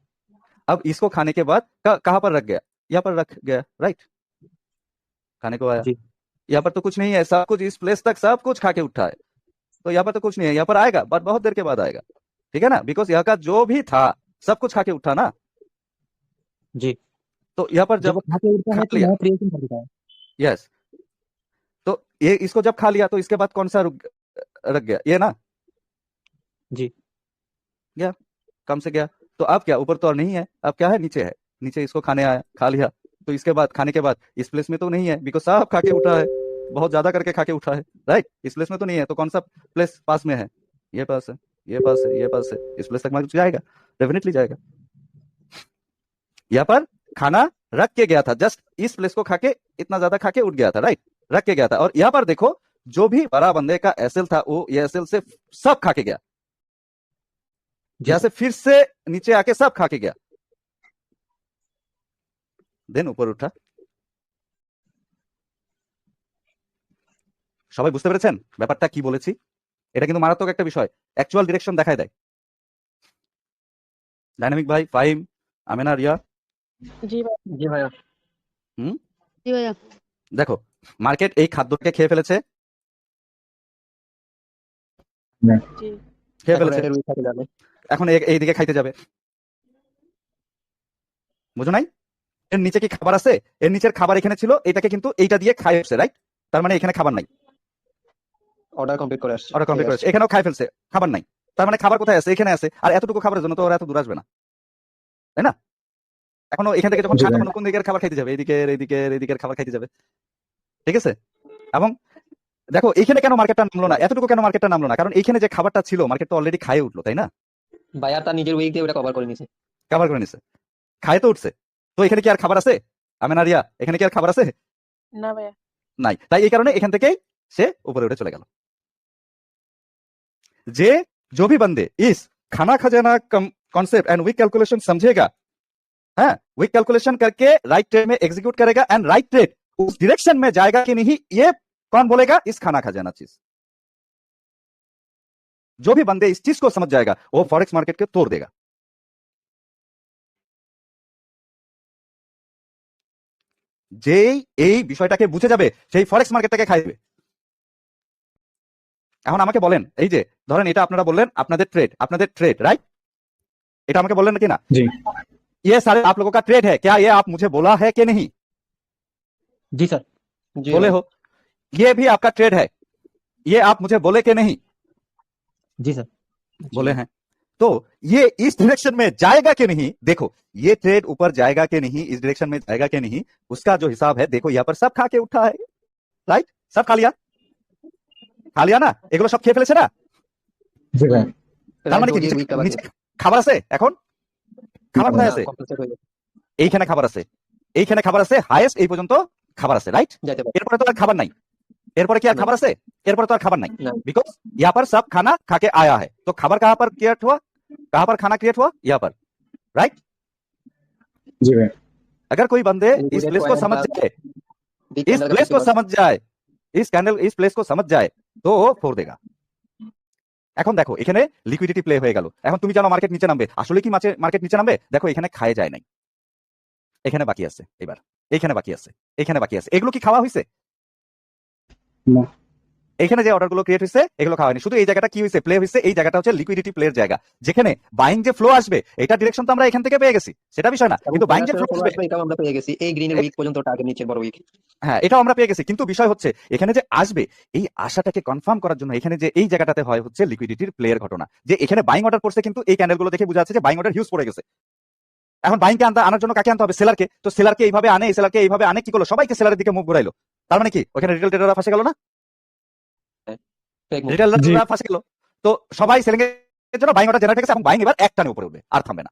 अब इसको खाने के बाद कहाँ पर रख गया, यहाँ पर रख गया, राइट, खाने को आया, जी। यहाँ पर तो कुछ नहीं है, सब कुछ इस प्लेस तक सब कुछ खा के उठा है, तो यहाँ पर तो कुछ नहीं है, यहाँ पर आएगा बट बहुत देर के बाद आएगा, ठीक है ना, बिकॉज यहाँ का जो भी था सब कुछ खा के उठा ना, जी। तो यहाँ पर जब जब वो खा के उठता खा है तो लिया, नया क्रिएशन कर देता है। यस, तो ये इसको जब खा लिया तो इसके बाद कौन सा रख गया, ये ना, जी। गया, कम से गया, तो अब क्या, ऊपर तो और नहीं है, अब क्या है, नीचे है, नीचे इसको खाने आया, खा लिया, तो इसके बाद खाने के बाद इस प्लेस में तो नहीं है, बिकॉज सब खा के उठा है, बहुत ज्यादा करके खा के उठा है, राइट, इस प्लेस में तो नहीं है, तो कौन सा प्लेस पास में है, ये पास है, ये पास है, ये पास है, इस प्लेस तक मार्केट जाएगा, डेफिनेटली जाएगा। यहाँ पर खाना रख के गया था, जस्ट इस प्लेस को खा के, इतना ज्यादा खा के उठ गया था, राइट, रख के गया था, और यहाँ पर देखो जो भी बड़ा बंदे का एसएल था वो ये एसएल से सब खा के गया, यहाँ से फिर से नीचे आके सब खा के गया, দেন উপর উঠা। সবাই বুঝতে পেরেছেন ব্যাপারটা কি বলেছি? এটা কিন্তু মারাত্মক একটা বিষয়, অ্যাকচুয়াল ডিরেকশন দেখায় দেয়। ডাইনামিক ভাই, ফাহিম, আমেনা, রিয়া, जी भाई। জি ভাইয়া जी भैया। দেখো মার্কেট এই খাদ্যটাকে খেয়ে ফেলেছে, जी। খেয়ে এখন ফেলেছে, এটার উইক থাকে যাবে এখন এই দিকে খাইতে যাবে, বুঝো নাই? এর নিচে কি খাবার আছে? এর নিচের খাবার এখানে ছিল, এটাকে কিন্তু এইটা দিয়ে খাই ফেলছে, রাইট, তার মানে এখানে খাবার নাই, অর্ডার কমপ্লিট করে আসছে অর্ডার কমপ্লিট করেছে, এখানেও খাই ফেলছে, খাবার নাই, তার মানে খাবার কোথায় আছে, এখানে আছে, আর এতটুকু খাবারের জন্য তো ওরা এত দূর আসবে না, তাই না? এখনো এখান থেকে যখন জি খায় ভাই। তখন কোন দিকের খাবার খাইতে যাবে, এদিকের খাবার খাইতে যাবে, ঠিক আছে? এবং দেখো এইখানে কেন মার্কেটটা নামলো না, এতটুকু কেন মার্কেটটা নামলো না, কারণ এইখানে যে খাবারটা ছিল মার্কেট তো অলরেডি খাইয়ে উঠলো, তাই না? বায়ার তার নিজের উইক দিয়ে ওটা কভার করে নিছে খাবার করে নিছে, খায় তো উঠছে, তো এখানে কি আর খাবার আছে? আমেনা, রিয়া, এখানে কি আর খাবার আছে? ना भैया। নাই, তাই এই কারণে এখান থেকেই সে উপরে উঠে চলে গেল। যে जो भी बंदे इस खाना खजाना कॉन्सेप्ट एंड वीक कैलकुलेशन समझेगा, हाँ, वीक कैलकुलेशन करके राइट ट्रेड में एग्जीक्यूट करेगा एंड राइट ट्रेड उस डायरेक्शन में जाएगा कि नहीं, ये कौन बोलेगा? इस खाना खजाना चीज। जो भी बंदे इस चीज को समझ जाएगा वो फॉरेक्स मार्केट को तोड़ देगा। যেই এই বিষয়টাকে বুঝে যাবে সেই ফরেক্স মার্কেটটাকে খাইবে। এখন আমাকে বলেন, এই যে ধরেন এটা আপনারা বললেন আপনাদের ট্রেড, রাইট, এটা আমাকে বললেন কি না? जी ये सारे आप लोगों का ट्रेड है क्या, ये आप मुझे बोला है कि नहीं? जी सर। জি बोले हो, ये भी आपका ट्रेड है, ये आप मुझे बोले कि नहीं? जी सर। बोले हैं, तो ये इस डायरेक्शन में जाएगा कि नहीं, देखो ये ट्रेड ऊपर जाएगा कि नहीं, इस डायरेक्शन में जाएगा कि नहीं, उसका जो हिसाब है देखो, यहाँ पर सब खा के उठा है, राइट, सब खा लिया না, এগুলো সব খেয়ে ফেলেছে না, जी भाई তার মানে কি রাইট, নিচে উইকটা বাকি নিচে খাবার আছে, এখন খাবার কোথায় আছে? কমপ্লিট হয়ে গেছে এইখানে খাবার আছে, এইখানে খাবার আছে, হাইয়েস্ট এই পর্যন্ত খাবার আছে, রাইট? যাইতে পারে এরপরে তো আর খাবার নাই, এরপরে কি আর না খাবার আছে? এরপরে तो আর খাবার নাই, না बिकॉज यहाँ पर सब खाना खा के आया है, तो खबर कहाँ पर क्रिएट हुआ, कहाँ पर खाना क्रिएट हुआ, यहाँ पर, राइट? जी भाई अगर कोई बंदे इस लिक्विडेट प्लेस को पॉइंट समझ का जाए, बिग इस कैंडल का प्लेस को प्रिंसिपल समझ जाए, इस प्लेस को समझ जाए তো ও ফোর দেগা। এখন দেখো এখানে লিকুইডিটি প্লে হয়ে গেল, এখন তুমি জানো মার্কেট নিচে নামবে, আসলে কি মার্কেট নিচে নামবে? দেখো এখানে খায় যায় নাই, এখানে বাকি আছে, এবার এখানে বাকি আছে, এখানে বাকি আছে, এগুলো কি খাওয়া হয়েছে? না এখানে যে অর্ডারগুলো ক্রিয়েট হয়েছে এগুলো খাওয়া হয়নি, শুধু এই জায়গাটা কি হয়েছে, প্লে হয়েছে, এই জায়গাটা হচ্ছে লিকুইডিটি প্লের জায়গা, যেখানে বাইং যে ফ্লো আসবে এটা ডিরেকশন তো আমরা এখান থেকে পেয়ে গেছি, সেটা বিষয় না, এবং কিন্তু বাইং যে সেলার্সের ফ্লো ফলো আসবে, আসবে এটাও আমরা পেয়ে গেছি এই গ্রিনের উইক পর্যন্ত টার্গেট নিচের বড় উইক হ্যাঁ এটাও আমরা পেয়ে গেছি, কিন্তু বিষয় হচ্ছে এখানে যে আসবে এই আশাটাকে কনফার্ম করার জন্য এখানে যে এই জায়গাটাতে হয় হচ্ছে লিকুইডিটির প্লেয়ের ঘটনা, যে এখানে বাইং অর্ডার পড়ছে, কিন্তু এই ক্যান্ডেলগুলো দেখে বোঝা যাচ্ছে যে বাইং অর্ডার হিউজ পড়ে গেছে। এখন বাইংকে আনার জন্য কাকে আনতে হবে? সেলারকে, তো সেলারকে এইভাবে আনে, এই সেলারকে এইভাবে আনে, কি করলো, সবাইকে সেলারের দিকে মুভ ঘুরাইলো, তার মানে কি ওখানে রিটেল ট্রেডাররা ফাঁসে গেল না, ফেক মুভ রিটেল জি ট্রেডাররা ফাঁসে গেল, তো সবাই সেলিং এর জন্য বাইং অর্ডার জেনারেট হয়ে গেছে, এবং বাইং এবার এক টানে উপরে উঠবে, আর থামবে না।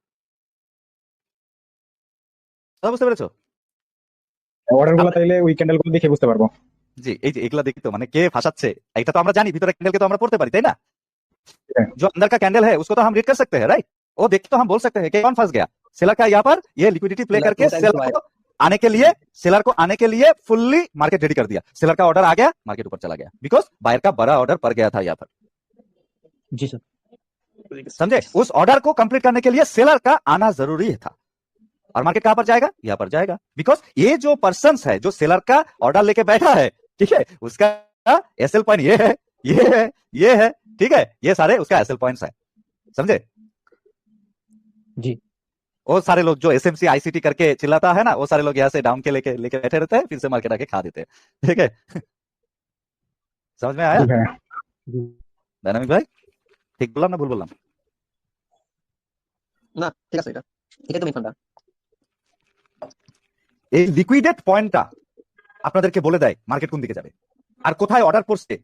কথা বুঝতে পেরেছো? অর্ডার গুলো আমরা তাইলে ওই ক্যান্ডেল গুলো দেখে বুঝতে পারবো। জি এই যে এগুলা দেখি তো, মানে কে ফাঁসাচ্ছে এটা তো আমরা জানি, ভিতরে ক্যান্ডেলকে তো আমরা পড়তে পারি, তাই না? হ্যাঁ, जो अंदर का कैंडल है उसको तो हम रीड कर सकते हैं, राइट? वो देख तो हम बोल सकते हैं कि कौन फंस गया, सेलर का यहाँ पर ये लिक्विडिटी प्ले सेलर करके 2 टाइम्स सेलर बाय को आने के लिए फुल्ली मार्केट रेडी कर दिया, सेलर का ऑर्डर आ गया, मार्केट ऊपर चला गया, बिकॉज बायर का बड़ा ऑर्डर पड़ गया था यहाँ पर, जी सर। समझे? उस ऑर्डर को कंप्लीट करने के लिए सेलर का आना जरूरी था, और मार्केट कहां पर जाएगा? यहाँ पर जाएगा, बिकॉज ये जो पर्सन है जो सेलर का ऑर्डर लेके बैठा है, ठीक है, उसका एसएल पॉइंट ये है, ये है, ये है, ठीक है, ये सारे उसका एसएल पॉइंट्स है, समझे? जी वो सारे लोग जो एसएमसी आईसीटी करके चिल्लाता है ना, वो सारे लोग यहाँ से डाउन के लेके बैठे रहते हैं, फिर से मार्केट आके खा देते हैं, ठीक है? समझ में आया জি ভাই डायनामिक भाई? ঠিক বললাম না ভুল বললাম? না ঠিক আছে এটা এটাই তো মিথ্যাটা এই লিকুইডেট পয়েন্টটা আপনাদেরকে বলে দেয় মার্কেট কোন দিকে যাবে, আর কোথায় অর্ডার পড়ছে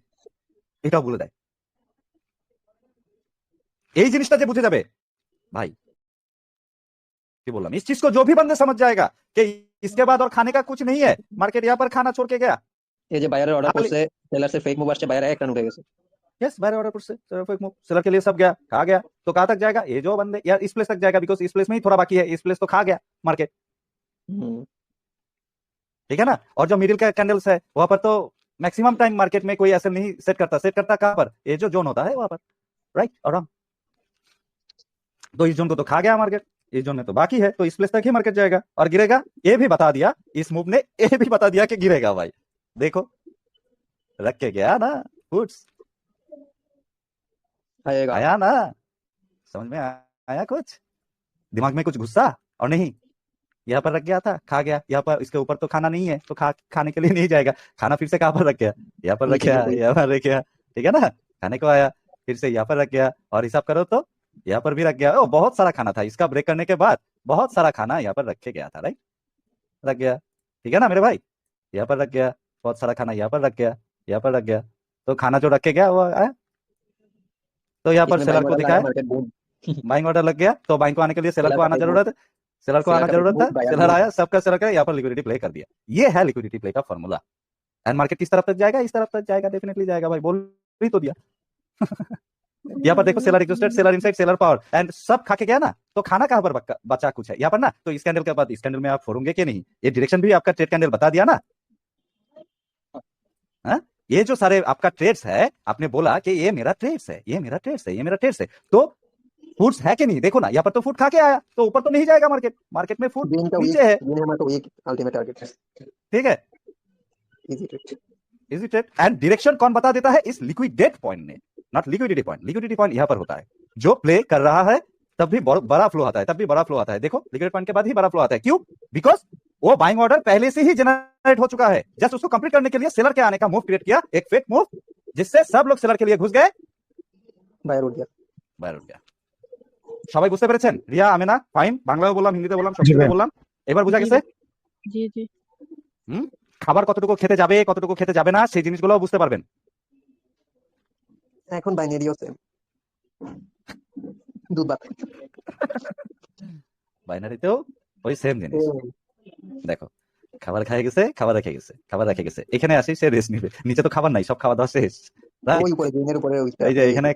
এটাও বলে দেয়। এই জিনিসটা যে বুঝে যাবে भाई, কি বললাম, इस चीज को जो भी बंदे समझ जाएगा कि इसके बाद और खाने का कुछ नहीं है, मार्केट यहाँ पर खाना छोड़ के गया, এই যে বায়ারের অর্ডার खाली করছে সেলার্সের ফেক মুভ আসছে বায়ার এক টান উঠে গেছে यस बायर ऑर्डर पर से एक मूव सेलर के लिए सब गया, खा गया, तो कहां तक जाएगा? ये जो बंदे यार इस प्लेस तक जाएगा, बिकॉज इस प्लेस में ही थोड़ा बाकी है, इस प्लेस तो खा गया मार्केट, হুম ठीक है ना? और जो मिडिल का कैंडल्स है वहां पर तो मैक्सिमम टाइम मार्केट में कोई ऐसे नहीं सेट करता कहां पर? ये जो जोन होता है वहां पर, राइट और रॉन्ग, तो इस जोन को तो खा गया मार्केट, इस जोन में तो बाकी है, तो इस प्लेस तक ही मार्केट जाएगा और गिरेगा, ये भी बता दिया इस मूव ने, ये भी बता दिया कि गिरेगा भाई, देखो रख के गया ना फुट्स, आएगा आया ना, समझ में आया कुछ, दिमाग में कुछ घुसा और नहीं, यहाँ पर रख गया था, खा गया, यहाँ पर इसके ऊपर तो खाना नहीं है, तो खाने के लिए नहीं जाएगा, खाना फिर से कहाँ पर रख गया? यहाँ पर रख गया, यहाँ पर रख गया, ठीक है ना, खाने को आया, फिर से यहाँ पर रख गया, और हिसाब करो तो यहाँ पर भी रख गया, ओ बहुत सारा खाना था, इसका ब्रेक करने के बाद बहुत सारा खाना यहाँ पर रख के गया था, राइट, रख गया, ठीक है ना मेरे भाई, यहाँ पर रख गया, बहुत सारा खाना यहाँ पर रख गया, यहाँ पर रख गया, तो खाना जो रख के गया वो आया, तो यहाँ पर इसमें सेलर बाइंग को ऑर्डर दिखाया, लगा मार्केट बूम बाइंग ऑर्डर लग गया, तो बाइंग को आने के लिए सेलर सेलर को का आना फेक मूव जरूरत है, सेलर को सेलर आना का जरूरत फेक था, मूव बायर सेलर मूव आया, सबका सेलर का यहाँ पर लिक्विडिटी प्ले कर दिया, ये है लिक्विडिटी प्ले का फॉर्मूला, एंड मार्केट किस तरफ तक जाएगा? इस तरफ तक जाएगा, डेफिनेटली जाएगा भाई, बोल ही तो दिया। यहाँ पर देखो seller existed, seller inside, seller power, and सब खा के गया ना, तो खाना कहाँ पर बचा कुछ है यहाँ पर ना, तो इस कैंडल के बाद इस कैंडल में आप फोड़ोगे कि नहीं, ये डायरेक्शन भी आपका ट्रेड कैंडल बता दिया ना, हाँ? ये जो सारे आपका ट्रेड्स है, आपने बोला कि ये मेरा ट्रेड्स है, ये मेरा ट्रेड्स है, ये मेरा ट्रेड्स है, तो फूड्स है कि नहीं, देखो ना यहाँ पर तो फूड खा के आया, तो ऊपर तो नहीं जाएगा मार्केट, मार्केट में फूड ग्रीन का वीक नीचे है, ग्रीन हमारा तो वीक अल्टीमेट टारगेट है ठीक है, easy trade is it, and direction कौन बता देता है? इस लिक्विडेट पॉइंट ने, not liquidity point, liquidity point यहाँ पर होता है, जो प्ले कर रहा है तब भी बड़ा फ्लो आता है, तब भी बड़ा फ्लो आता है, देखो लिक्विड पॉइंट के बाद ही बड़ा फ्लो आता है, क्यों? बिकॉज वो बाइंग ऑर्डर पहले से ही जनरेट हो चुका है, जस्ट उसको कंप्लीट करने के लिए सेलर के आने का मूव क्रिएट किया, एक फेक मूव, जिससे सब लोग सेलर के लिए घुस गए, बायर उठ गया বাইরে উঠে গেল। সবাই বুঝতে পেরেছেন? রিয়া, আমেনা, ফাইন, বাংলাও বললাম, হিন্দিতে বললাম, সবকিছু বললাম, এবার বোঝা গেছে? জি জি খাবার কতটুকু খেতে যাবে, কতটুকু খেতে যাবে না, সেই জিনিসগুলো বুঝতে পারবেন। এখন বাইনারিও সেম দুধ ভাত বাইনারিতেও ওই সেম জিনিস দেখো, খাবার খেয়ে গেছে, খাবার রেখে গেছে, খাবার রেখে গেছে, এখানে আসি সে রেস্ট নিবে, নিচে তো খাবার নাই, সব খাওয়া দাওয়া শেষ, right? ওই উপরে জেনের উপরে এই যে এখানে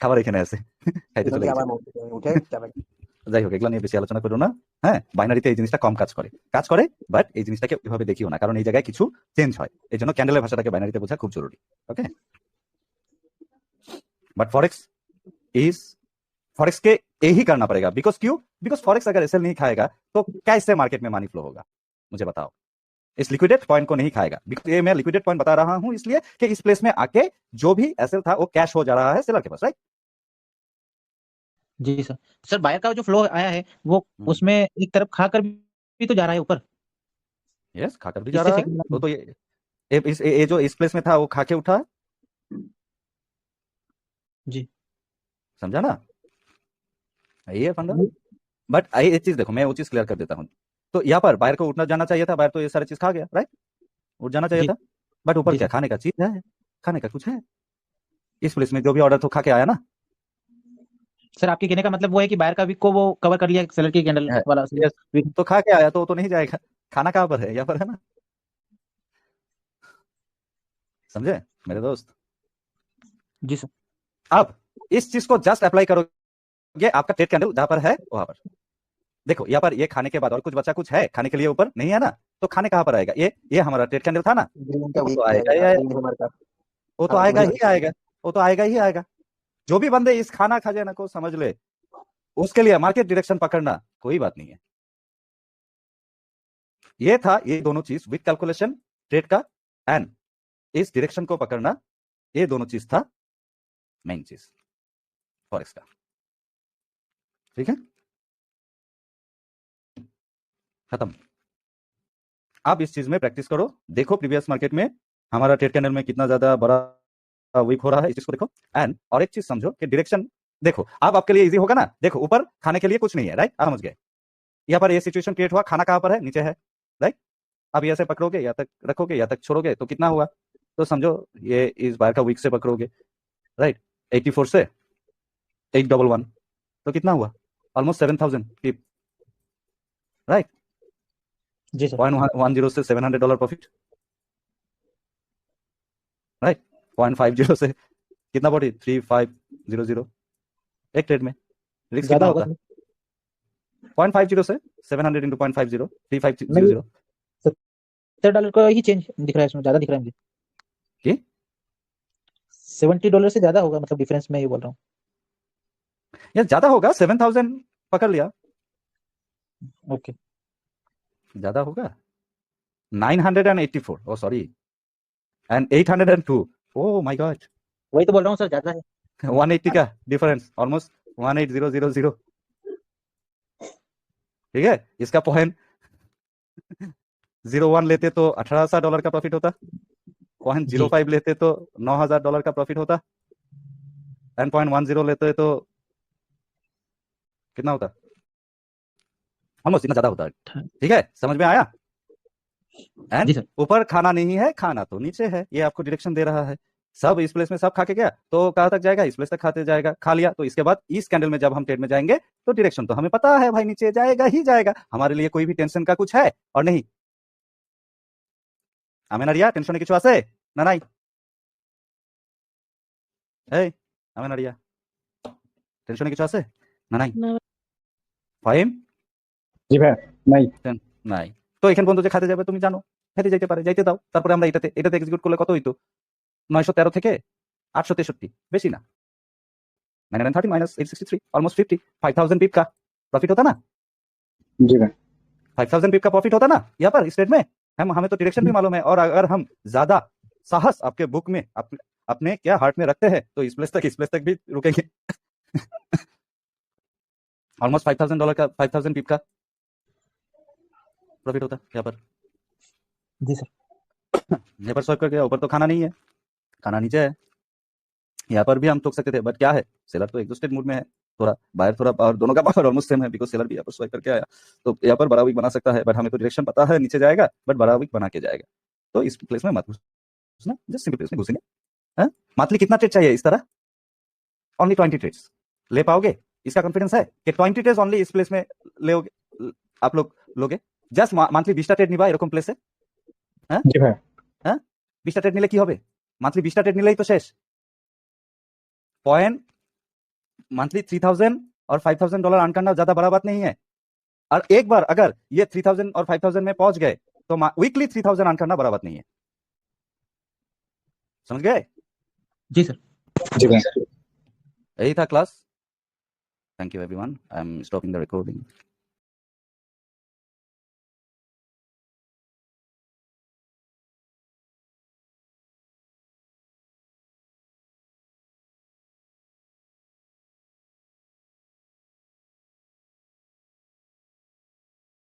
খাবার এখানে আছে, খাইতে চলে আবার গেছে। উঠে যাবে। যাই হোক, এগুলো নিয়ে বেশি আলোচনা করো না। হ্যাঁ, বাইনারিতে এই জিনিসটা কম কাজ করে, বাট এই জিনিসটাকে ওইভাবে দেখিও না, কারণ এই জায়গায় কিছু চেঞ্জ হয়, এই জন্য ক্যান্ডেলের ভাষাটাকে বাইনারিতে বোঝা খুব জরুরি। ওকে, बट फॉरेक्स के यही करना पड़ेगा, बिकॉज क्यों? बिकॉज फॉरेक्स अगर एसएल नहीं खाएगा तो कैसे मार्केट में मनी फ्लो होगा, मुझे बताओ। इस लिक्विडेट पॉइंट को नहीं खाएगा, ये मैं लिक्विडेट पॉइंट बता रहा हूं इसलिए कि इस प्लेस में आके जो भी एसएल था वो कैश हो जा रहा है सेलर के पास, राइट? जी सर। सर बायर का जो फ्लो आया है वो उसमें एक तरफ खाकर भी तो जा रहा है ऊपर। यस, खाकर भी जा रहा है, तो ये जो इस प्लेस में था वो खा के उठा, जी समझा ना, ये फंडा। बट ये चीज देखो, मैं वो चीज क्लियर कर देता हूँ। तो यहाँ पर बायर को उठना जाना चाहिए था, बायर तो ये सारी चीज खा गया, राइट? उठ जाना चाहिए जी। था, बट ऊपर जी क्या सर। खाने का चीज है, खाने का कुछ है इस प्लेस में, जो भी ऑर्डर तो खा के आया ना। सर आपके कहने का मतलब वो है कि बायर का वीक को वो कवर कर लिया सेलर की कैंडल है, वाला yes, वीक। तो खा के आया तो वो तो नहीं जाएगा, खाना कहाँ पर है, यहाँ पर है ना, समझे मेरे दोस्त? जी सर। अब इस चीज को जस्ट अप्लाई करोगे, आपका ट्रेड कैंडल जहां पर है वहां पर देखो, यहाँ पर ये खाने के बाद और कुछ बचा, कुछ है खाने के लिए ऊपर नहीं है ना, तो खाने कहाँ पर आएगा? ये हमारा ट्रेड कैंडल था ना, ग्रीन का वो वीक तो आएगा ही आएगा, वो तो हाँ, आएगा वही ही आएगा, वो तो आएगा ही आएगा। जो भी बंदे इस खाना खजाना को समझ ले, उसके लिए मार्केट डायरेक्शन पकड़ना कोई बात नहीं है। ये था, ये दोनों चीज विथ कैलकुलेशन ट्रेड का एंड इस डायरेक्शन को पकड़ना, ये दोनों चीज था मेन चीज फॉरेक्स का, ठीक है, खत्म। आप इस चीज में प्रैक्टिस करो, देखो प्रीवियस मार्केट में हमारा ट्रेड कैंडल में कितना ज्यादा बड़ा वीक हो रहा है, इस चीज को देखो एंड और एक चीज समझो कि डायरेक्शन देखो, अब आपके लिए इजी होगा ना। देखो ऊपर खाने के लिए कुछ नहीं है, राइट? आप समझ गए, यहाँ पर ये सिचुएशन क्रिएट हुआ, खाना कहाँ पर है? नीचे है, राइट? अब ये ऐसे पकड़ोगे या तक रखोगे या तक छोड़ोगे तो कितना हुआ, तो समझो ये इस बार का वीक से पकड़ोगे, राइट? 84 से 811 तो कितना हुआ? ऑलमोस्ट 7000 पिप, राइट? जी सर। 0.10 से $700 प्रॉफिट, राइट? 0.50 से कितना बॉडी? 3500 एक ट्रेड में, रिस्क कितना ज्यादा होता होगा है? 0.50 से 700 into 0.50 3500, $70 का ही चेंज दिख रहा है इसमें, ज्यादा दिख रहा है मुझे। कि $70 से ज्यादा होगा, मतलब डिफरेंस में ये बोल रहा हूँ। यार ज्यादा होगा, 7000 पकड़ लिया, ओके। ज्यादा होगा 984, oh sorry, and 802, oh my god, वही तो बोल रहा हूँ सर, ज्यादा है। 180 का डिफरेंस, ऑलमोस्ट 18000, ठीक है। इसका पॉइंट 01 लेते तो $18,000 का प्रॉफिट होता, 0.05 लेते तो $9,000 का प्रॉफिट होता, एंड 0.10 लेते तो कितना होता? ऑलमोस्ट इतना ज्यादा होता है, ठीक है, समझ में आया? जी सर। एंड ऊपर खाना नहीं है, खाना तो नीचे है, ये आपको डायरेक्शन दे रहा है। सब इस प्लेस में सब खा के गया तो कहां तक जाएगा? इस प्लेस तक खाते जाएगा, खा लिया तो इसके बाद इस कैंडल में जब हम ट्रेड में जाएंगे तो डायरेक्शन तो हमें पता है भाई, नीचे जाएगा ही जाएगा, हमारे लिए कोई भी टेंशन का कुछ है और नहीं। आमेन आरिया, टेंशन किछु আছে না নাই? এই আমেন আরিয়া, টেনশনে কিছু আছে না নাই? না ফাহিম? জি ভাই, নাই। নাই। তো এখান পর্যন্ত যে খাতে যাবে তুমি জানো, খেতে যাইতে পারে, যাইতে দাও। তারপরে আমরা এটাতে এক্সিকিউট করলে কত হইতো? 913 থেকে 863, বেশি না। 930 minus 863, almost 50, 5000 पिप का प्रॉफिट होता ना? जी भाई। 5000 पिप का प्रॉफिट होता ना यहाँ पर इस ट्रेड में? हमें तो डायरेक्शन भी मालूम है, और अगर हम ज्यादा साहस आपके बुक में अपने क्या हार्ट में रखते हैं तो इस प्लेस तक भी रुकेंगे। ऑलमोस्ट $5,000 का, 5000 पिप का प्रॉफिट होता यहाँ पर। जी सर। यहाँ पर स्वाइप करके, ऊपर तो खाना नहीं है, खाना नीचे है। यहाँ पर भी हम ठोक सकते थे, बट क्या है, सेलर तो एग्जॉस्टेड मूड में है, थोड़ा बायर थोड़ा, और दोनों का पावर ऑलमोस्ट सेम है, बिकॉज सेलर भी यहाँ पर स्वाइप करके आया, तो यहाँ पर बड़ा वीक बना सकता है, बट हमें तो डायरेक्शन पता है नीचे जाएगा, बट बड़ा वीक बना के जाएगा। तो इस प्लेस में मत घुसना, जस्ट सिंपल प्लेस में घुसेंगे। मंथली कितना ट्रेड चाहिए इस तरह? ओनली 20 ट्रेड्स ले पाओगे? इसका कॉन्फिडेंस है कि 20 ट्रेड्स ओनली इस प्लेस में ले आप लोग লোকে? জাস্ট মান্থলি 20টা ট্রেড নিবা এরকম প্লেসে? হ্যাঁ জি ভাইয়া। হ্যাঁ 20টা ট্রেড নিলে কি হবে? মান্থলি 20টা ट्रेड निलेई तो शेष पॉइंट मंथली 3000 और $5,000 अर्न करना ज्यादा बड़ा बात नहीं है। और एक बार अगर ये 3000 और 5000 में पहुंच गए तो वीकली 3000 अर्न करना बड़ा बात नहीं है। समझ गए? जी सर। जी भैया। यही था class. Thank you everyone. I am stopping the recording.